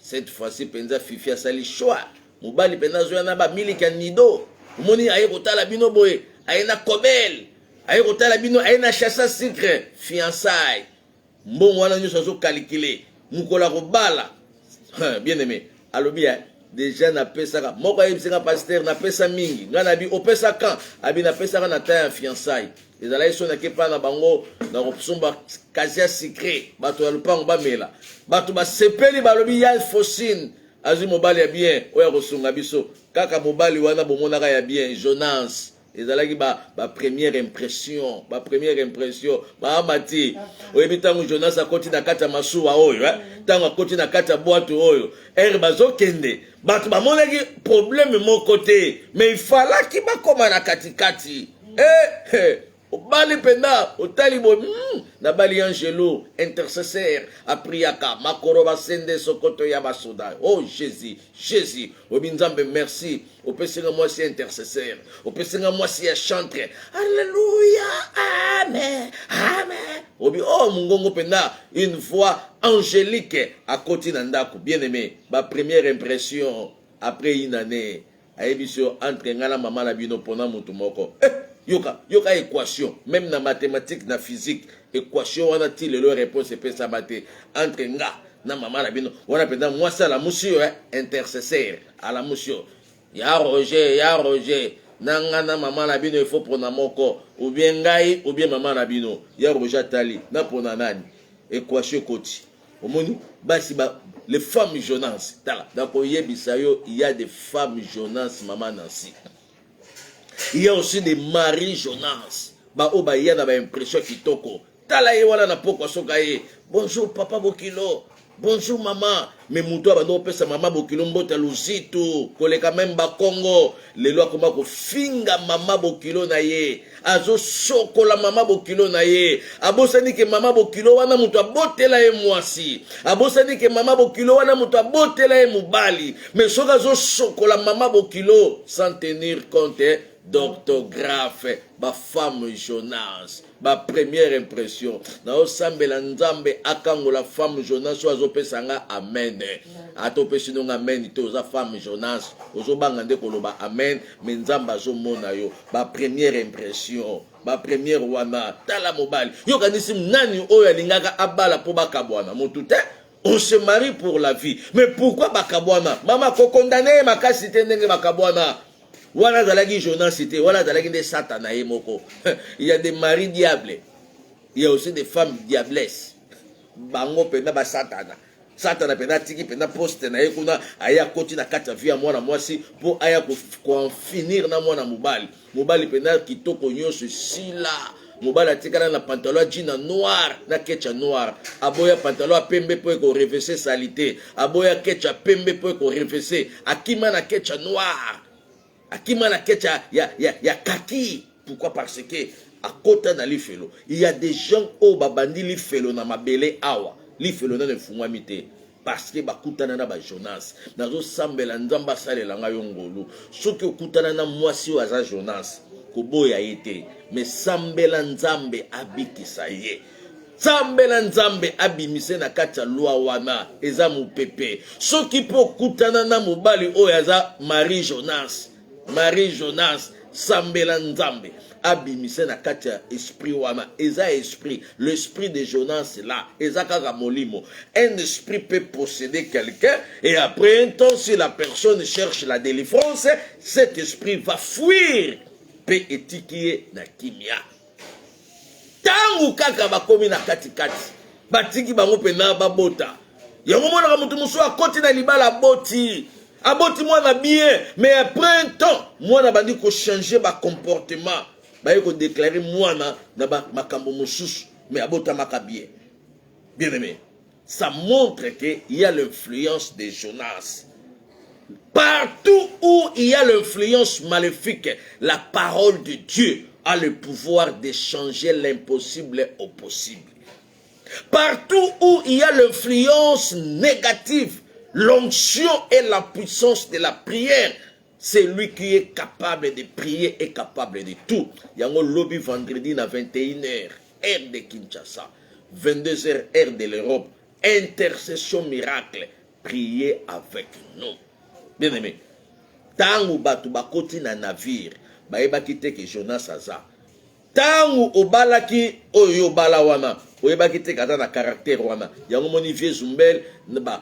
cette fois-ci penza fifi asali choix mobali penza azoya na ba miliki ya nido. Omoni aye kotala bino boye aye na kobel aye kotala bino aye na chassa secret fiançailles mbongo wana nyonso azo calculer mukola kobala. Bien aimé alobi déjà na pesaka moko ayebisinga pasteur na pesa mingi nga na bi opesa kan abi na pesaka na taille ya fiançailles ezalaki so nake pa na bango na kosomba kasia secret bato ya lupango bamela bato basepeli balobi ya fosine azwi mobali ya bien oyo akosunga biso kaka mobali wana bomonaka ya bien Jonas ezalaki ba première impression baamati oyebi ntango Jonas akoti na kati ya masuwa oyo ntango akoti na kati ya bwato oyo bazokende bato bamonaki problème moko te mais ifalaki bakoma na katikati obali penda otali bo na bali angelo intercesseur apriaka makoro basende sokoto ya basoda. Oh Jésus obi nzambe merci opesinga mwasi intercesseur opesinga mwasi ya chantre alléluia amen obi oh mungongo penda une voix angélique akoti na ndako. Bien aimé ba première impression après une année ayebiso entre ngala mama na bino pona mutu moko yoka équation même na mathématique na physique équation wana ti lelo réponse pesa bate entre nga na mama na bino wana penda mwasi ala musio intercesseur ala musio ya Roger nanga na mama na bino il faut pona moko ou bien ngai ou bien mama na bino ya Roger tali na pona nani équation koti omoni basi ba les femmes Jonas tala dako yebisa yo il y a des femmes Jonas maman Nancy. Il y a aussi des maris Jonas. Ba o ba ya na ba impression kitoko. tala ye wana na pokwa soka ye bonjour papa bokilo bonjour maman mais mutu abanda kopesa mama bokilo mbota luzitu koleka même bakongo lelo akoma kofinga mama bokilo na ye azosokola mama bokilo na ye abosani ke mama bokilo wana mutu abotela ye mwasi abosani ke mama bokilo wana mutu abotela ye mobali mais soki azosokola mama bokilo sans tenir compte d'orthographe ba femme Jonas ba première impression na osambela nzambe akango la femme Jonas so azopesanga amen atopesi nonga amen te oza femme Jonas ozobanga nde koloba amen mais nzambe azomona yo ba première impression ba première wana tala mobali yo kanisi nani oyo alingaka abala po bakabwana motu te. On se marie pour la vie mais pourquoi bakabwana mama ko condamner makasi te ndenge bakabwana. Voilà zalaki Jonas cité, voilà zalaki des satana moko. Il y a des maris diables. Il y a aussi des femmes diablesses. Bango pena ba satana. Satana pena tiki pena poste na yekuna aya koti na kata via mwana mwasi pour aya ko en finir na mwana mobali. Mobali pena kitoko nyoso sila. Mobali atikala na pantalon jean noir na ketcha noir. Aboya pantalon pembe po ko revêcher salité. Aboya ketcha pembe po ko revêcher. Akima na ketcha noir. Akima na kecha ya kaki. Pourquoi? Parce que à côté na lifelo il y a des gens au babandi lifelo na mabele awa lifelo na nefungwamite parce que bakutana na ba Jonas nazo sambela nzamba salela nga yongolu soki okutana na mwasi wa za Jonas koboya ete mais sambela nzambe abikisa ye sambela nzambe abimise na kati ya lwa wana eza mupepe soki po kutana na mobali oyo aza Marie Jonas sambela nzambe abimise na kati ya esprit wana eza esprit l'esprit de Jonas là eza kaka molimo un esprit peut posséder quelqu'un et après un temps si la personne cherche la délivrance cet esprit va fuir pe etikie na kimia tangu kaka bakomi na katikati batiki bango pena babota yango mona mutu muso akoti na libala boti aboti mwana bien mais après un temps mwana bandi ko changer ba comportement ba ko déclarer mwana na ba makambo mususu mais abota makabie bien aimé ça montre que il y a l'influence de Jonas partout où il y a l'influence maléfique la parole de Dieu a le pouvoir de changer l'impossible au possible partout où il y a l'influence négative l'onction et la puissance de la prière, c'est lui qui est capable de prier et capable de tout. Yango lobby vendredi à 21h, heure de Kinshasa, 22h, heure de l'Europe, intercession miracle, priez avec nous. Bien aimé, tangu batu bakoti na navire, baeba kite ke Jonas aza. Tangu obalaki oyo balawana. Oyebaki te kata na caractère wana yango moni vie zumbel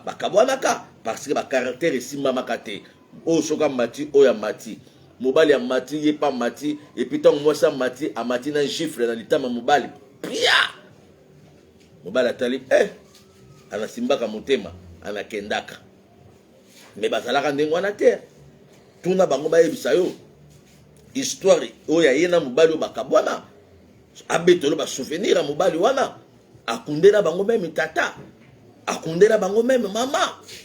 bakabwanaka parce que ba caractère esimba makate o soka mati oya mati mobali ya mati ye pa mati et puis tant mwasa mati amati na gifle na litama mobali pia mobali atali anasimbaka motema anakendaka mais bazalaka ndenge wana te tuna bango bayebisa yo histoire oya ye na mobali o bakabwana abetolo ba souvenir a mobali wana akundela bango même tata akundela bango même maman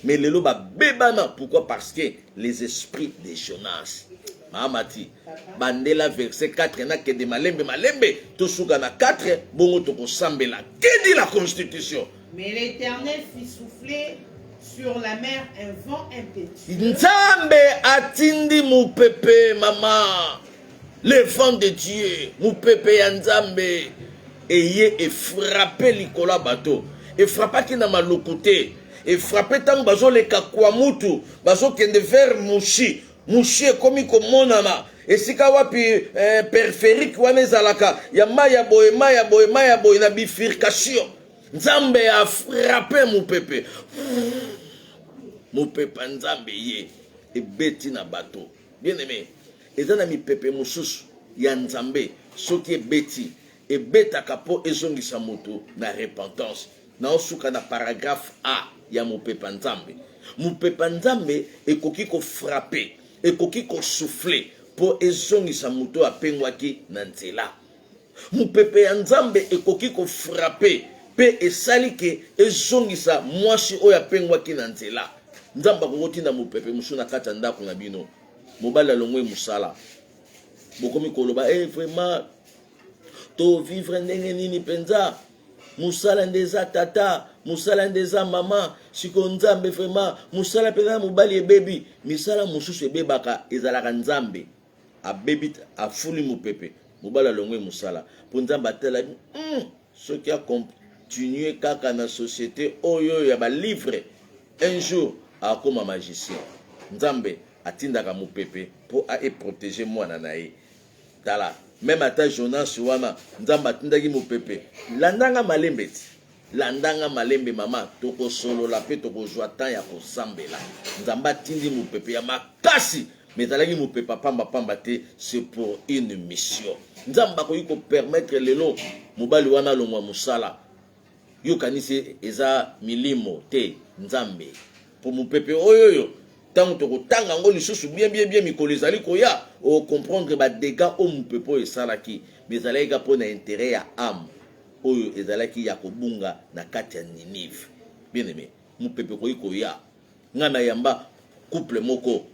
mais lelo ba bebana pourquoi parce que les esprits de Jonas mamati bandela verset 4 na ke de malembe to suka na 4 bongo to ko sambela que dit la constitution mais l'Éternel fit souffler sur la mer un vent impétueux nzambe atindi mupepe maman le vent de Dieu mupepe ya nzambe et frappé likola bateau et frappé qui na malokute et frappé tant bazo le kakwamutu bazo kende vers mushi komi ko monana et sika wapi périphérique wana ezalaka ya maya boye na bifurcation nzambe a frappé mupepe nzambe ye et beti na bateau bien aimé ezana mi pepe mususu ya nzambe soki beti et beta kapo ezongisa moto na repentance na osuka na paragraphe A ya mopepa nzambe ekoki ko frapper ekoki ko souffler po ezongisa moto apengwaki na nzela Mupepe ya nzambe ekoki ko frapper pe esali ke ezongisa mwasi oyo apengwaki na nzela. Nzamba kokotinda mupepe musu na kati ya ndako na bino. Mobali alongwe musala. Bokomi koloba vraiment to vivre ndenge nini penza. Musala ndeza tata, musala ndeza mama, siko nzambe vraiment, musala penza mobali ebebi, misala mususu ebebaka ezalaka nzambe. A bebi a fuli mupepe. Mobali alongwe musala. Pour nzambe atela ce qui a continué kaka na société oyo ya ba livre un jour akoma magicien. Nzambe atindaka mupepe pour a protéger mwana na ye. Tala même ata Jonas wana nzambe atindaki mupepe. Landanga malembe ti. Landanga malembe mama toko solo la pe toko joa tan ya kosambela. Nzambe atindi mupepe ya makasi. Mais talaki mupepe pamba te, c'est pour une mission. Nzamba ko yiko permettre lelo mobali wana longwa musala. Yo kanisi eza milimo te nzambe. Pour mupepe oyoyo tant to kotanga ngo lisusu bien mikolo ezali koya o comprendre ba dégâts o mupepe esalaki. Mais ezalaki pona intérêt ya âme oyo ezalaki ya kobunga na kati ya Ninive. Bien aimé, mupepe ko yiko ya ngana yamba couple moko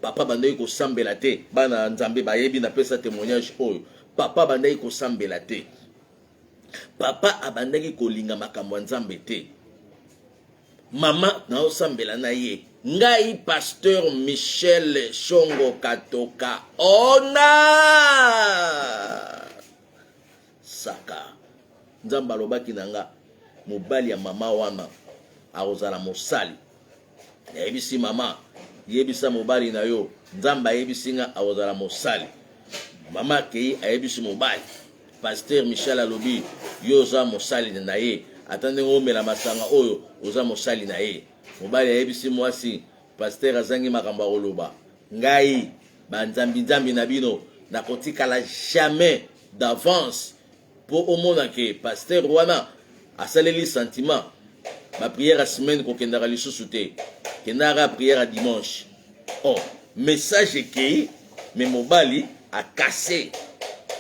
papa bandai ko sambela te bana nzambe bayebi na pesa témoignage oyo papa bandai ko sambela te papa abandaki ko linga makambo nzambe te mama na osambela na ye ngai pasteur Michel Shongo Katoka ona saka nzamba lobaki nanga mobali ya mama wana akozala mosali yebisi mama yebisa mobali na yo nzamba yebisinga awozala mosali mama kei ayebisi mobali pasteur Michel alobi yo za mosali na ye atande ngomela masanga oyo oza mosali na ye mobali ayebisi mwasi pasteur azangi makambo akoloba ngai banzambi na bino nakotikala jamais d'avance po omona ke pasteur wana asaleli sentiment ma prière à semaine kokendaka lisusu te kendaka prière à dimanche. Oh, message écrit, mais mobali a cassé.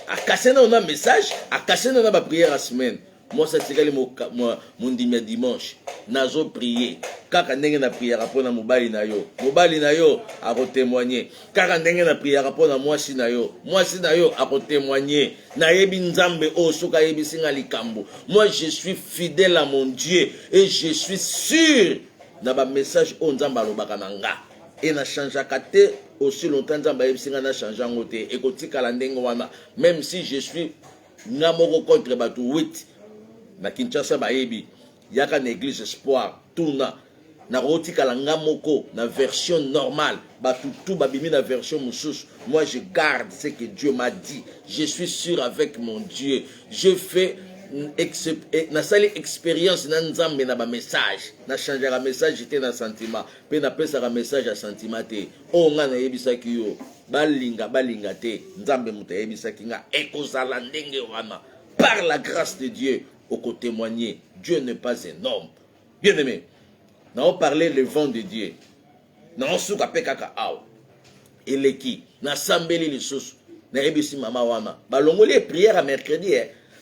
A cassé dans un message, a cassé dans ma prière à semaine. Moi, ça c'est mon dimanche. Nazo prier. Kaka ndenge na prière pour na mobali na yo. Mobali na yo a témoigner. Kaka ndenge na prière pour na mwasi na yo. Mwasi na yo a témoigner. Na yebi nzambe o soka yebi singa likambo. Moi je suis fidèle à mon Dieu et je suis sûr na ba message o nzamba lobaka nanga. Et na changeaka te aussi longtemps nzamba yebi singa na changeango te. Et kotikala ndenge wana même si je suis ngamoko contre batu 8 na Kinshasa bayebi yaka na église espoir tuna na rotikala ngamoko na version normale batutu babimi na version mususu. Moi je garde ce que Dieu m'a dit, je suis sûr avec mon Dieu, je fais na sali expérience na nzambe na ba message na changer la message te na sentiment pe na pesa ka message à sentiment te o nga na yebisaki yo balinga te nzambe muta yebisaki nga ekozala ndenge wana par la grâce de Dieu au côté témoigner. Dieu n'est pas énorme. Bien aimé, nous avons parlé le vent de Dieu. Nous avons souka pekaka aw. Eleki, na sambeli les sous, na ebisi mama wana. Balongoli prière à mercredi,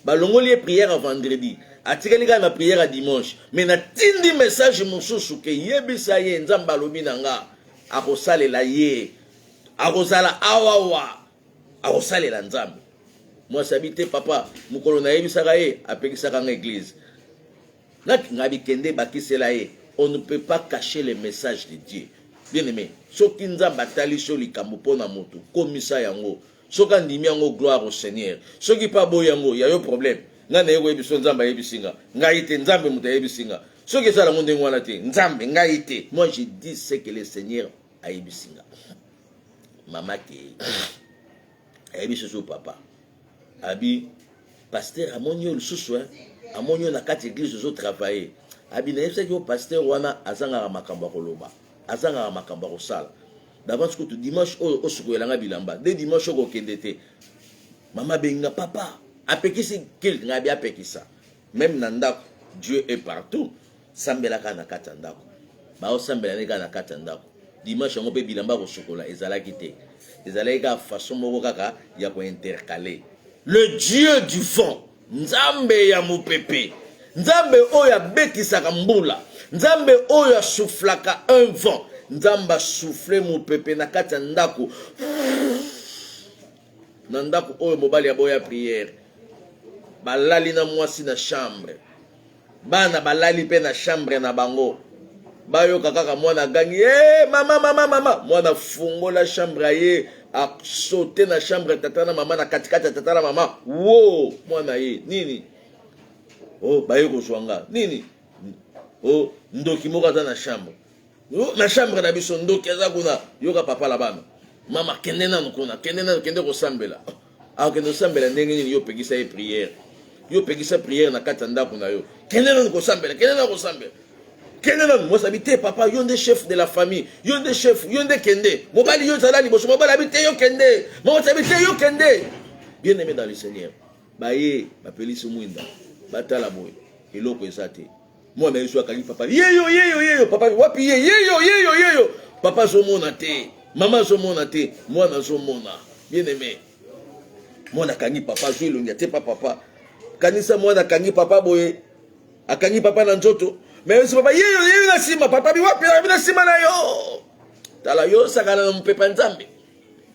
balongoli prière à vendredi. Atikeli na prière à dimanche. Mais na tindi message mususu ke yebisa ye nzamba lobi nanga. Akosale la ye. Akozala awawa. Akosale la nzambe. Moi sabité papa, mukolo na yebisaka ye apekisaka nga église. Ngabi kende bakisela ye. On ne peut pas cacher les messages de Dieu. Bien aimé, soki nzamba tali so likambo pona moto, komisa yango. Soka ndimi yango gloire au Seigneur. Soki pa boy yango, ya yo problème. Nga na yego yebiso nzamba yebisinga. Ngai te nzambe muta yebisinga. Soki sala monde ngwana te, nzambe ngai te. Moi je dis ce que le Seigneur a yebisinga. Mama ke yebiso papa. Abi pasteur amonyo lisusu amonyo na kati église zo travailler abi na yebisa ki pasteur wana azanga makambo koloba azanga makambo kosala d'avance que tout dimanche o suko elanga bilamba de dimanche ko kendete mama benga papa apekisi kil ngabi apekisa même na ndako Dieu est partout sambela kana kati ndako ba o sambela ne kana kati ndako dimanche ngo pe bilamba ko sukola ezalaki te ezalaki ka façon moko kaka ya ko intercaler le Dieu du vent, Nzambe ya mupepe, Nzambe oya bekisaka mbula, Nzambe oya soufflaka un vent, Nzamba souffle mupepe na kati ya ndako. Na ndako oyo mobali ya boya prière. Balali na mwasi na chambre. Bana balali pe na chambre na bango. Bayoka kaka mwana gangi, mama, mwana fungola chambre ye, a sauté na chambre tata na mama na katikati tata na mama. Wow, mwana ye, nini? Oh, bayoko zwanga, nini? Oh, ndoki moko aza na chambre. Oh, na chambre na biso ndoki aza kuna, yoka papa la bana. Mama kende nanu kuna, kende kosambela. Ah, kende kosambela ndenge nini yo pekisa ye prière. Yo pekisa prière na kati ndako na yo. Kende nanu kosambela, Kende nanu, moi sabite papa, yo nde chef de la famille, yo nde chef, yo nde kende. Mobali yo zala liboso, mobali habite yo kende. Moi sabite yo kende. Bien aimé dans le Seigneur. Baye, bapelisi mwinda. Batala boy. Eloko ezate. Moi na yesu akali papa. Yeyo, papa wapi yeyo. Papa zomona te. Maman zomona te. Moi na zomona. Bien aimé. Moi na kangi papa zo elongia te papa. Kanisa moi na kangi papa boye. Akangi papa na nzoto. Mais si papa yeyo na sima papa bi wapi na sima na yo. Tala yo sakana na mpepa nzambe.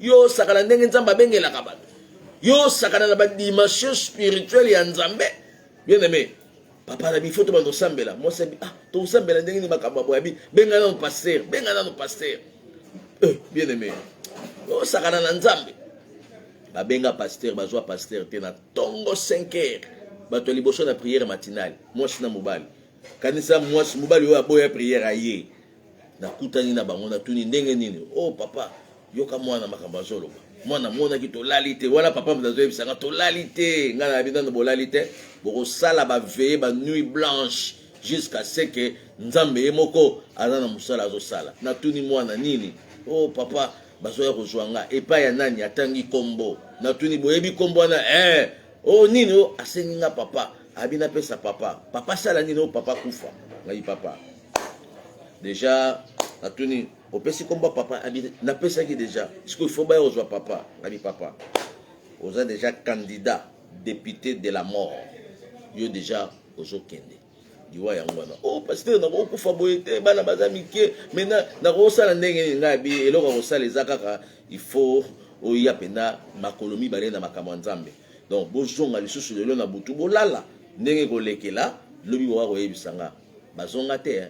Yo sakana ndenge nzamba bengela kabatu. Yo sakana na ba dimension spirituelle ya nzambe. Bien aimé. Papa na bi foto bando sambela. Moi c'est to sambela ndenge ni makamba boya bi benga na pasteur. Bien aimé. Yo sakana na nzambe. Ba benga pasteur, bazwa pasteur te na tongo 5h. Bato liboso na prière matinale. Moi sina mobali. Kanisa mwasi mobali oyo aboya prière aye. Nakutani na bango na tuni ndenge nini. Oh papa, yoka mwana makamba zoloba. Mwana mona ki tolali te. Wana papa mdazo ebisanga tolali te. Nga na bina no bolali te. Boko sala ba veiller ba nuit blanche jusqu'à ce que nzambe yemoko azana musala azo sala. Na tuni mwana nini. Oh papa, bazoya kozwanga epa ya nani atangi kombo. Na tuni boyebi kombo na oh nini o asenga papa. Abina pesa papa. Papa sala nini o papa kufa. Ngai papa. Déjà, natuni, opesi komba papa, na pesa ki déjà. Est-ce qu'il faut pas ozwa papa? Ngai papa. Oza déjà candidat député de la mort. Yo déjà ozo kende. Diwa yangwana. Oh pasteur na ko kufa boyete bana bazami ke mena na ko sala ndenge ngai bi eloko ko sala ezakaka il faut oya pena makolomi bale na makambo nzambe. Donc bozonga lisusu lelo na butu bolala. Ndenge ko lekela lobi wa ko yebisanga bazonga te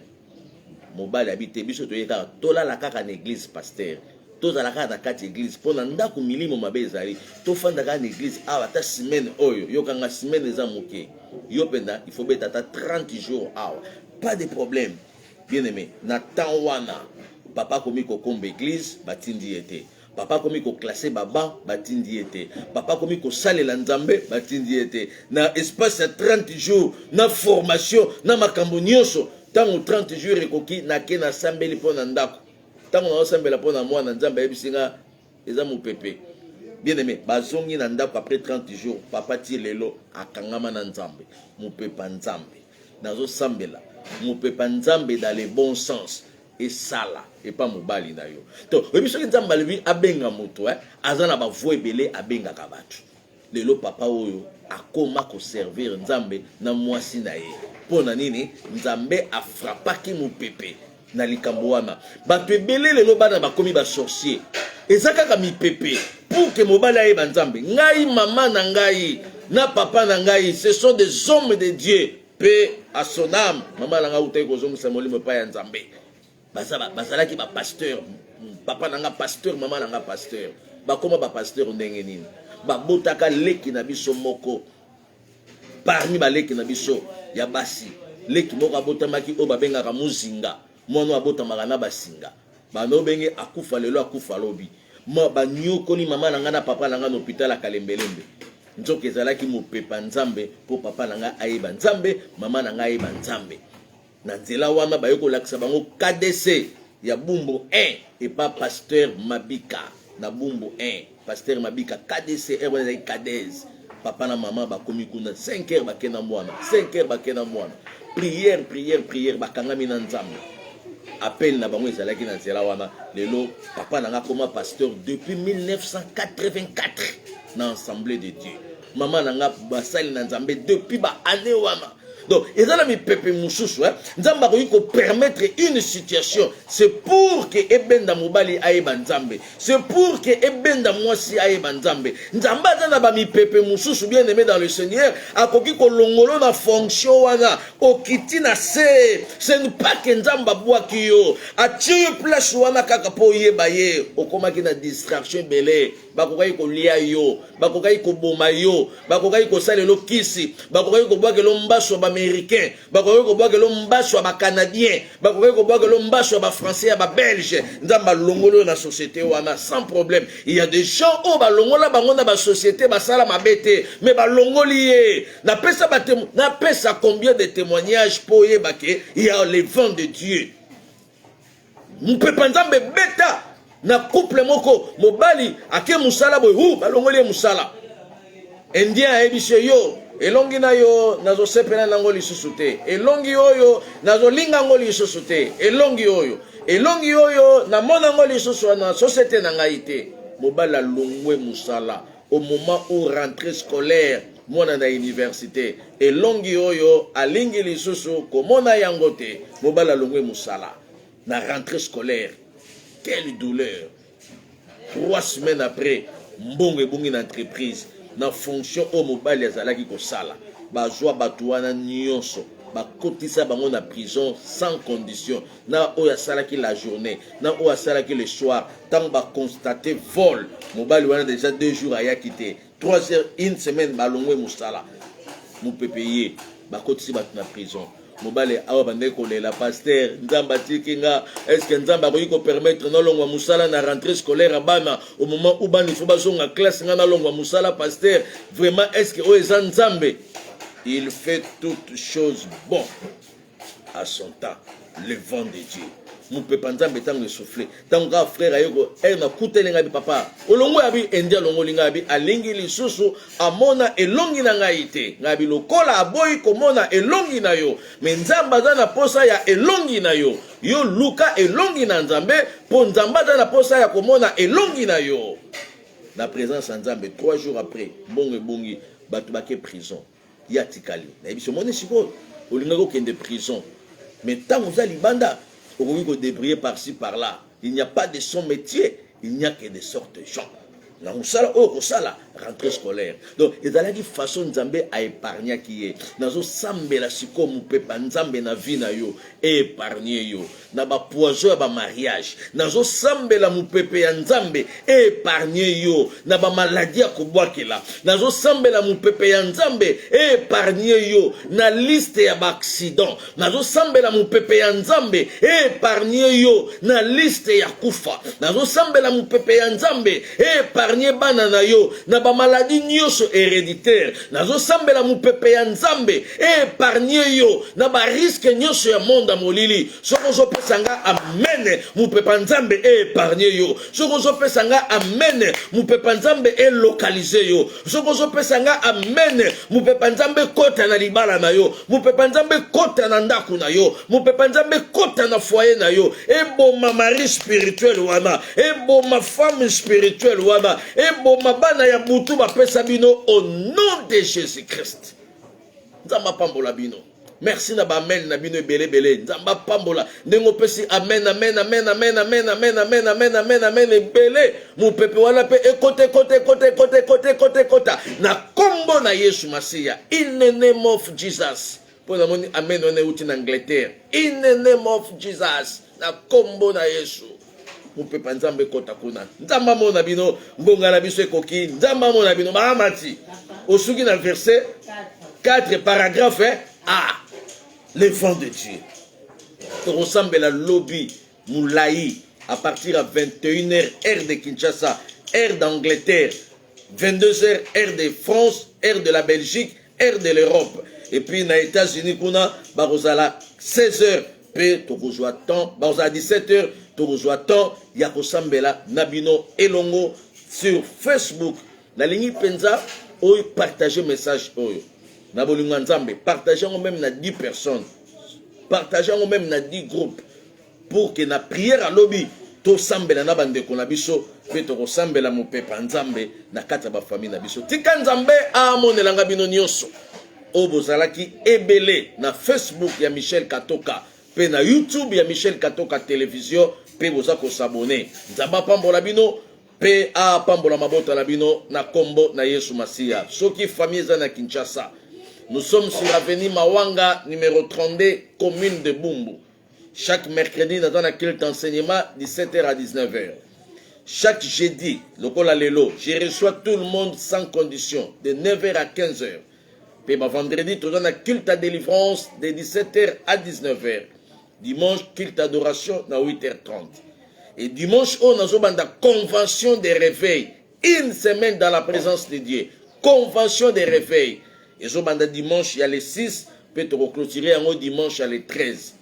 mobali habite biso toyeka tolala kaka na église pasteur tozala kaka na kati église pona ndako milimo mabe ezali tofanda kaka na église awa ta semaine oyo yokanga semaine eza moke yo penda il faut beta ta 30 jours awa pas de problème bien aimé na temps wana papa komi ko komba église batindi ete papa komi ko classer baba batindi ete papa komi ko salela nzambe batindi ete na espace ya 30 jours na formation na makambo nyonso tango 30 jours ekoki na ke na sambeli pona ndako tango na sambela pona mwana nzambe ebisinga eza mupepe bien aimé bazongi na ndako après 30 jours papa ti lelo akangama na nzambe mupepa nzambe nazo sambela mupepa nzambe dans le bon sens et sala et pas mobali na yo to ebiso ki nzambe lebi abenga moto azana ba voix ebele abenga ka batu lelo papa oyo akoma ko servir nzambe na mwasi na ye pona nini nzambe afrapaki mupepe na likambo wana bato ebele lelo bana bakomi ba sorcier ezakaka mipepe pour que mobali ayeba nzambe ngai mama na ngai na papa na ngai ce sont des hommes de Dieu paix à son âme mama na ngai utai kozongisa molimo pa ya nzambe bazalaki ba pasteur papa na nga pasteur mama na nga pasteur bakoma ba pasteur ndenge nini babotaka leki na biso moko parmi baleki na biso ya basi leki moko abotamaki o babengaka muzinga mwana abotamaka na basinga bano benge akufa lelo akufa lobi mo banyokoli mama na nga na papa na nga na hôpital akalembelembe nzoka ezalaki mopepa nzambe po papa na nga ayeba nzambe mama na nga ayeba nzambe na nzela wana bayokolakisa bango KDC ya Bumbu 1 et pas pasteur Mabika na Bumbu 1 pasteur Mabika KDC et Kadez papa na maman bakomi kuna 5h bakena mwana 5h bakena mwana prière bakangami na nzambe appel na bango ezalaki na nzela wana lelo papa na nga koma pasteur depuis 1984 na assemblée de Dieu maman nanga basali na nzambe depuis ba année wana. Donc, et dans la mi pepe moussous, nzamba ko permettre une situation. C'est pour que ebenda mobali aeba nzambe. C'est pour que ebenda mwasi aeba nzambe. Nzamba dans la mi pepe moussous bien aimé dans le Seigneur, akoki ko longolo na fonction wana, okiti na se. Ce n'est pas que nzamba boaki yo. Ati place wana kaka po yeba ye, okomaki na distraction belé. Bakokai ko lia yo, bakokai ko boma yo, bakokai ko salelo kisi, bakokai ko boake lo mbaso ba américain, bakokai ko boake lo mbaso ba canadien, bakokai ko boake lo mbaso ba français ba belge, nzamba longolo na société wana sans problème. Il y a des gens au ba longola bango na ba société ba sala mabete, mais ba longoli ye. Na pesa combien de témoignages pour ye baké, il y a les vents de Dieu. Mpe panzambe beta na couple moko mobali ake musala boy balongoli musala indien ebise yo elongi na yo nazo sepena nango lisusu te elongi oyo nazo linga ngo lisusu te elongi oyo na mona ngo lisusu na société na ngai te mobali alongwe musala au moment où rentrée scolaire mona na université elongi oyo alingi lisusu komona yango te mobali alongwe musala na rentrée scolaire. Quelle douleur. 3 semaines après, mbongo ebongi na entreprise, na fonction au mobile yazalaki ko sala. Ba joa batuana nyonso, ba kotisa bango na prison sans condition. Na oya salaki la journée, na oya salaki le soir, tant ba constater vol. Mobile wana déjà 2 jours aya quitté. 3 heures, 1 semaine balongwe musala. Mou peut payer, ba kotisi batu na prison. Mobile awa bande kolela pasteur nzamba tikinga est-ce que nzamba ko permettre na longwa musala na rentrée scolaire bana au moment où bani faut bazonga classe nga na longwa musala pasteur vraiment est-ce que oeza nzambe il fait toutes choses bon à son temps le vent de Dieu mon papa nzambe tango souffler tango frère ayoko na kutelenga bi papa olongo abi endia longo linga bi alingi lisusu amona elongi na ngai te ngabi lokola aboyi komona elongi na yo mais nzamba za na posa ya elongi na yo yo luka elongi na nzambe po nzamba za na posa ya komona elongi na yo na présence nzambe 3 jours après bongi batu bake prison ya tikali na biso mone siko olinga ko kende prison mais tango za libanda on peut débrouiller par-ci par-là. Il n'y a pas de son métier, il n'y a que des sortes de gens. Na musala o kosala rentrée scolaire. Donc ezalaki façon nzambe a épargner qui est. Nazo sambela siko mupepa nzambe na vie na yo épargner yo. Na ba poison ba mariage. Nazo sambela mupepe ya nzambe épargner yo. Na ba maladie ko bwakela. Nazo sambela mupepe ya nzambe épargner yo. Na liste ya ba accident. Nazo sambela mupepe ya nzambe épargner yo. Na liste ya kufa. Nazo sambela mupepe ya nzambe épargner bana na yo na ba maladie nyonso héréditaire nazo sambela mupepe ya nzambe épargner yo na ba risque nyonso ya monde molili soko zo pesanga amen mupepe nzambe épargner yo soko zo pesanga amen mupepe nzambe localiser yo soko zo pesanga amen mupepe nzambe kota na libala na yo mupepe nzambe kota na ndaku na yo mupepe nzambe kota na foyer na yo eboma mari spirituel wana eboma femme spirituelle wana et bon mabana ya butu ba pesa bino au nom de Jésus-Christ. Nzamba pambola bino. Merci na ba amen na bino belé. Nzamba pambola. Ndengo pesi amen belé. Mon pepe wala pe côté. Na kombo na Yesu Masia. In the name of Jesus. Pour la moni amen on est outi en Angleterre. In the name of Jesus. Na kombo na Yesu. Mupepa nzambe kota kuna nzamba mona bino ngonga na biso ekoki nzamba mona bino mahamati osuki na verset 4 paragraphe A le vent de Dieu to ressemble la lobby moulaï à partir à 21h heure de Kinshasa heure d'Angleterre 22h heure de France heure de la Belgique heure de l'Europe et puis na États-Unis kuna barozala 16h pe to kozwa temps barozala 17h Tokozwa temps ya kosambela nabino elongo sur Facebook na lingi penza oyo partager message oyo na bolinga nzambe partager même na 10 personnes partager même na 10 groupes pour que na prière à lobby to sambela na bandeko na biso pe to sambela mopepa nzambe na kati ya ba famille na biso. Tika nzambe amonelanga bino nyonso o bozalaki ebele na Facebook ya Michel Katoka pe na YouTube ya Michel Katoka télévision pe boza ko s'abonner. Nzamba pambola bino pe pambola mabota la bino na kombo na Yesu Masia. Soki famille za na Kinshasa. Nous sommes sur l'avenue Mawanga numéro 32 commune de Bumbu. Chaque mercredi dans un culte d'enseignement 17h à 19h. Chaque jeudi, lokola lelo, je reçois tout le monde sans condition de 9h à 15h. Puis vendredi, tout un culte à délivrance de 17h à 19h. Dimanche, culte d'adoration à 8h30. Et dimanche, on a une convention de réveil. Une semaine dans la présence de Dieu. Convention de réveil. Et dimanche, il y a les 6. Peut-être clôturer un dimanche, il y a les 13.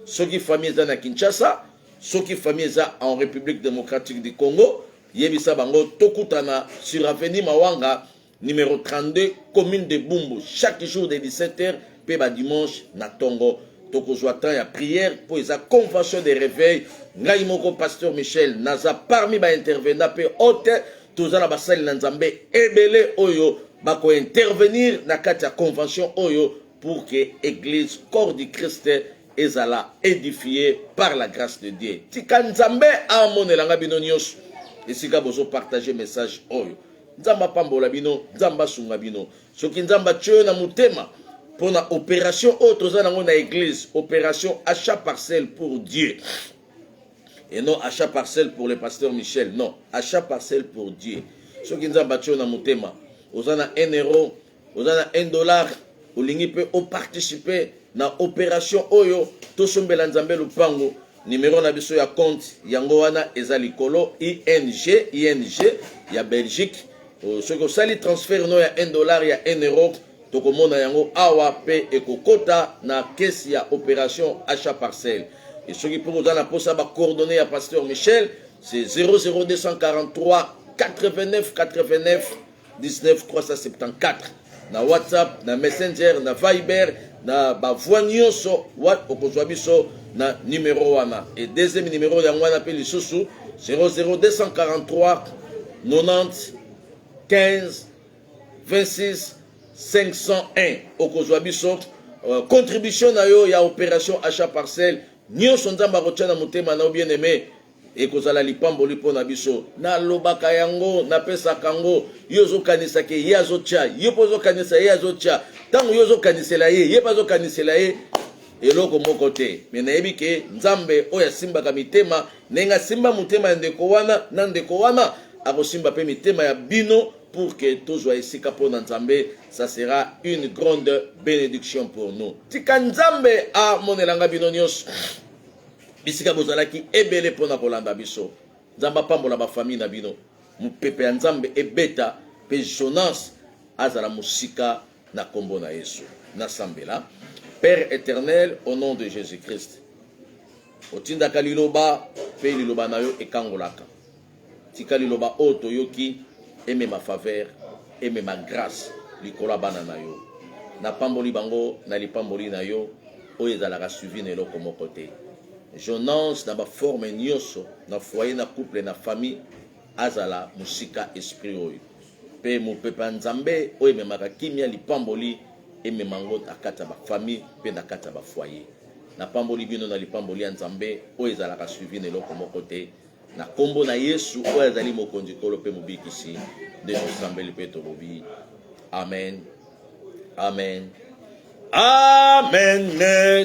Ceux qui famille à Kinshasa, ceux qui famille en République démocratique du Congo, Yebisa Bango, Tokutana, sur Avenue Mawanga, numéro 32, commune de Bumbu. Chaque jour de 17h, Peba dimanche, Natongo. Tokozouatan, il y a prière pour les convention de réveil. Ngaïmoko, pasteur Michel, Naza, parmi les intervenants, hôte, tous la basal Nanzambe, Ebele Oyo, bako intervenir dans la convention Oyo pour que l'église, corps du Christ, ezala édifiée par la grâce de Dieu. Tika Nzambe a monelanga bino nyos. Esika bozo partager message Oyo. Nzamba pambola bino, Nzamba sunga bino. Soki Nzamba tue na mutema. Pour la opération autre dans l'église, opération achat parcelle pour Dieu. Et non achat parcelle pour le pasteur Michel. Non, achat parcelle pour Dieu. Ce qui nous a battu dans mon thème, vous en avez 1 euro, vous en avez $1, vous peut participer dans l'opération Oyo, tout ce que vous avez fait, numéro na biso ya compte, yango wana ezalikolo, ING, il y a Belgique. Ce que vous avez transfert, il y a $1, il y a 1 euro. Tokomona yango awa pe ekokota na caisse ya opération achat parcelle. Et ceux qui pour vous en posa ba coordonner à pasteur Michel, c'est 00243 89 89 19 374. Na WhatsApp, na Messenger, na Viber, na ba voignoso wat okozwa biso na numéro wana. Et deuxième numéro yango wana pe lisusu 00243 90 15 26 501 okozwa biso contribution na yo ya opération achat parcelle nyonso nzamba kotiana motema na bien aimé ekozala lipamboli mpo na biso na lobaka yango na pesa kango yo zokanisa ke ye azotia yo po zokanisa ye azotia tango yo zokanisela ye pa zokanisela ye eloko moko te me nayebi ke nzambe oyo asimbaka mitema nenga simba motema ya ndeko wana na ndeko wana akosimba pe mitema ya bino pour que tous soient ici pour Nzambe, ça sera une grande bénédiction pour nous. Tika Nzambe a monelanga binonios. Bisika bozalaki ebele pona kolanda biso. Nzamba pambola ba famille na bino. Mu pepe Nzambe ebeta pe Jonas azala musika na kombo na Yesu. Na sambela. Père éternel au nom de Jésus-Christ. Otinda kaliloba pe liloba na yo ekangolaka. Tika liloba oto yoki aimez ma faveur, aimez ma grâce, likola banana yo. Na pamboli bango, na li pamboli na yo, oye zalaka suivi ne lo komo kote. Jonance na ba forme nyoso, na foyer, na couple, na famille, azala musika esprit oyo. Pe mu pepa Nzambe, oye memaka kimia li pamboli, eme mango akata ba famille, pe na kata ba foyer. Na pamboli bino na li pamboli Nzambe, oye zalaka suivi ne lo komo kote. Na kombo na Yesu oyo azali mokonzi kolo pe mobikisi de tosambeli pe tolobi amen amen amen.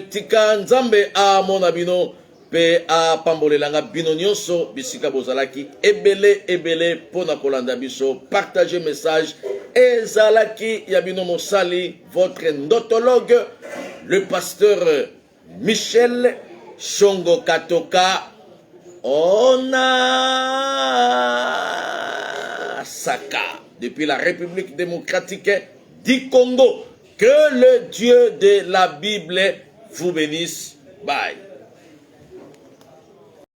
Tika Nzambe amona bino pe apambolelanga bino nyonso bisika bozalaki ebele pona kolanda biso. Partagez message ezalaki ya bino mosali votre ndotologue le pasteur Michel Shongo Katoka. On a Saka depuis la République démocratique du Congo. Que le Dieu de la Bible vous bénisse. Bye.